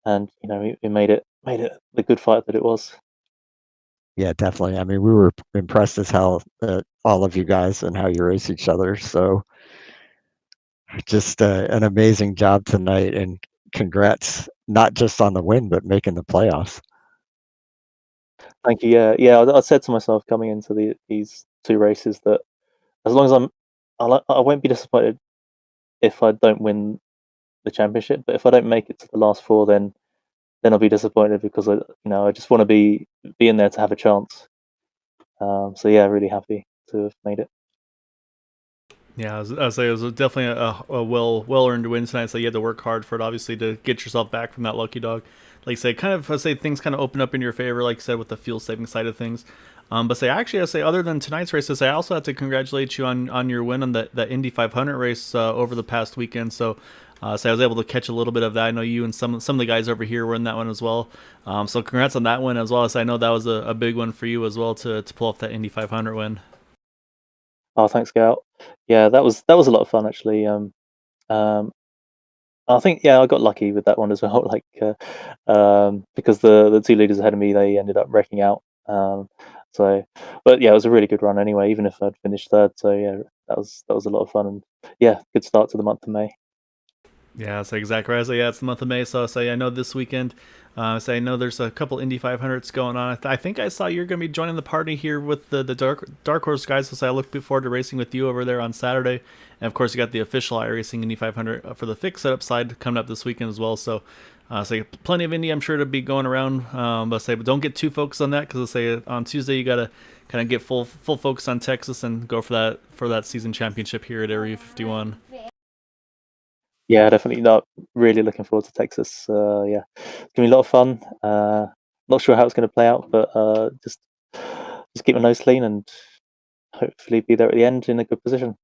and we made it the good fight that it was. Yeah, definitely. I mean, we were impressed as hell at all of you guys and how you race each other. So just an amazing job tonight, and congrats, not just on the win, but making the playoffs. Thank you. Yeah. I said to myself coming into these two races that as long as I won't be disappointed if I don't win the championship, but if I don't make it to the last four, then I'll be disappointed, because I just want to be in there to have a chance. So yeah, really happy to have made it. Yeah, I say it was definitely a well earned win tonight. So you had to work hard for it, obviously, to get yourself back from that lucky dog. Like I say, things kind of open up in your favor, like I said, with the fuel saving side of things. But I say other than tonight's races, I also have to congratulate you on your win on the Indy 500 race over the past weekend. So I was able to catch a little bit of that. I know you and some of the guys over here were in that one as well. So congrats on that one as well. As I know that was a big one for you as well to pull off that Indy 500 win. Oh, thanks, Scout. Yeah, that was a lot of fun, actually. I think, yeah, I got lucky with that one as well. Like, because the two leaders ahead of me, they ended up wrecking out. So, but yeah, it was a really good run anyway, even if I'd finished third. So yeah, that was a lot of fun, and yeah, good start to the month of May. Yeah, that's exactly right. So yeah, it's the month of May. So I know this weekend. I know there's a couple Indy 500s going on. I think I saw you're going to be joining the party here with the Dark Horse guys. So I look forward to racing with you over there on Saturday. And of course, you got the official iRacing Indy 500 for the fixed setup side coming up this weekend as well. So plenty of Indy, I'm sure, to be going around. But don't get too focused on that, because on Tuesday you got to kind of get full focus on Texas and go for that season championship here at Area 51. Yeah, definitely not. Really looking forward to Texas. Yeah, it's gonna be a lot of fun. Not sure how it's going to play out, but just keep my nose clean and hopefully be there at the end in a good position.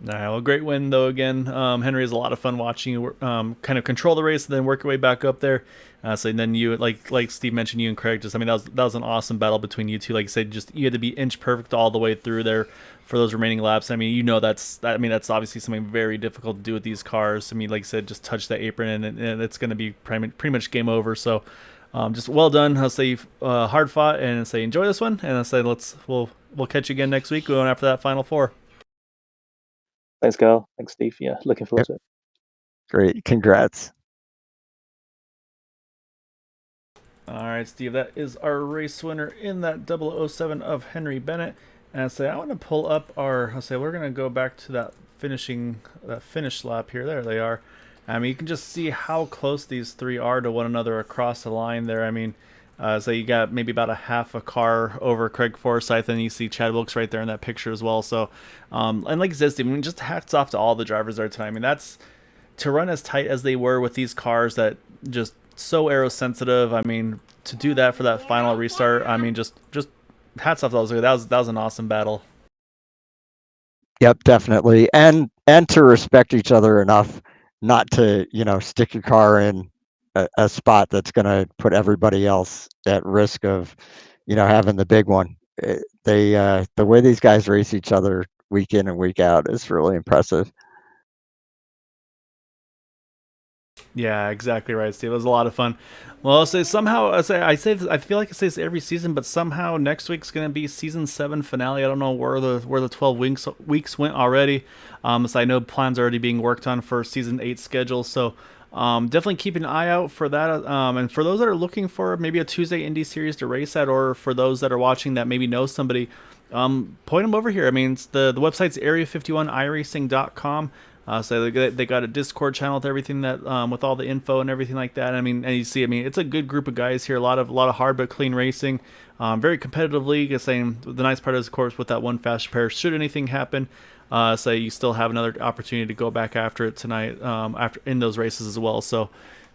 All right, well, great win though again. Henry is a lot of fun watching you kind of control the race and then work your way back up there. So then you, like Steve mentioned, you and Craig, that was an awesome battle between you two. Like you said, you had to be inch perfect all the way through there for those remaining laps. I mean, that's obviously something very difficult to do with these cars. I mean, like you said, just touch the apron and it's going to be pretty much game over. So just well done. I'll say hard fought, and I'll say enjoy this one, and I'll say we'll catch you again next week going after that Final Four. Thanks, Carl. Thanks, Steve. Yeah, looking forward to it. Great. Congrats. All right, Steve, that is our race winner in that 007 of Henry Bennett. And I want to pull up we're going to go back to that finish lap here. There they are. I mean, you can just see how close these three are to one another across the line there. I mean, so you got maybe about a half a car over Craig Forsyth, and you see Chad Wilkes right there in that picture as well. So, and like I said, Steve, I mean, just hats off to all the drivers there tonight. I mean, that's to run as tight as they were with these cars that just so aero sensitive. I mean, to do that for that final restart, I mean, just hats off to those. That was an awesome battle. Yep, definitely, and to respect each other enough not to stick your car in a spot that's going to put everybody else at risk of having the big one. The way these guys race each other week in and week out is really impressive. Yeah, exactly right, Steve. It was a lot of fun. Well, I feel like I say this every season, but somehow next week's going to be season 7 finale. I don't know where the 12 weeks went already. So I know plans are already being worked on for season 8 schedule. So definitely keep an eye out for that. And for those that are looking for maybe a Tuesday Indy series to race at, or for those that are watching that maybe know somebody, point them over here. I mean, the website's area51iracing.com. So they got a Discord channel with everything that with all the info and everything like that. I mean, and you see, I mean, it's a good group of guys here. A lot of hard but clean racing. Very competitive league. Saying the nice part is, of course, with that one fast pair, should anything happen, so you still have another opportunity to go back after it tonight, after in those races as well. So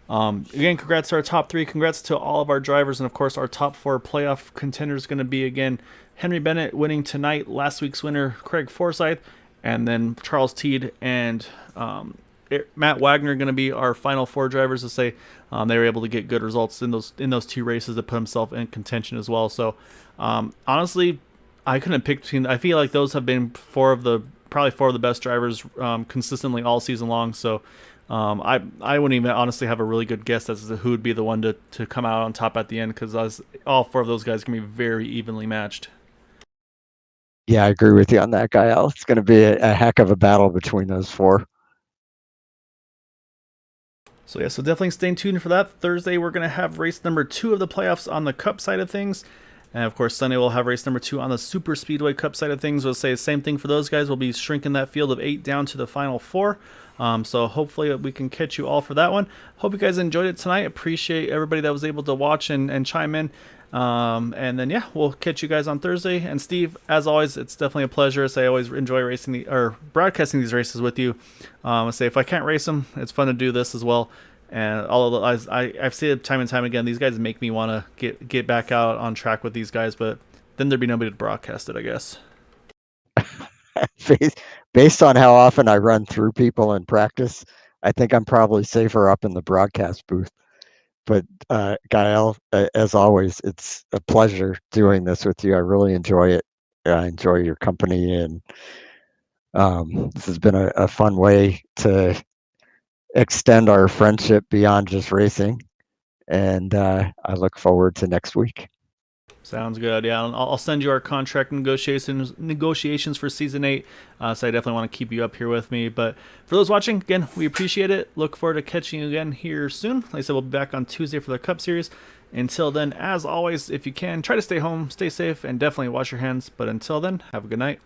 again, congrats to our top 3. Congrats to all of our drivers, and of course, our top 4 playoff contenders going to be again Henry Bennett winning tonight. Last week's winner Craig Forsyth. And then Charles Teed and Matt Wagner are going to be our final 4 drivers to say they were able to get good results in those 2 races to put himself in contention as well. So honestly, I couldn't pick between. I feel like those have been probably 4 of the best drivers consistently all season long. So I wouldn't even honestly have a really good guess as to who would be the one to come out on top at the end, because all 4 of those guys can be very evenly matched. Yeah, I agree with you on that, Gael. It's going to be a heck of a battle between those 4. So yeah, so definitely stay tuned for that. Thursday, we're going to have race number 2 of the playoffs on the Cup side of things. And of course, Sunday we'll have race number 2 on the Super Speedway Cup side of things. We'll say the same thing for those guys. We'll be shrinking that field of 8 down to the final 4. So hopefully we can catch you all for that one. Hope you guys enjoyed it tonight. Appreciate everybody that was able to watch and chime in. And then yeah, we'll catch you guys on Thursday. And Steve, as always, it's definitely a pleasure. I always enjoy broadcasting these races with you. I say if I can't race them, it's fun to do this as well. And although I've said it time and time again, these guys make me want to get back out on track with these guys, but then there'd be nobody to broadcast it, I guess. Based on how often I run through people in practice, I think I'm probably safer up in the broadcast booth. But Gael, as always, it's a pleasure doing this with you. I really enjoy it. I enjoy your company, and this has been a fun way to extend our friendship beyond just racing. And I look forward to next week. Sounds good. Yeah, I'll send you our contract negotiations for season 8. So I definitely want to keep you up here with me. But for those watching, again, we appreciate it. Look forward to catching you again here soon. Like I said, we'll be back on Tuesday for the Cup Series. Until then, as always, if you can, try to stay home, stay safe, and definitely wash your hands. But until then, have a good night.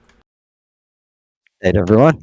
Hey, everyone.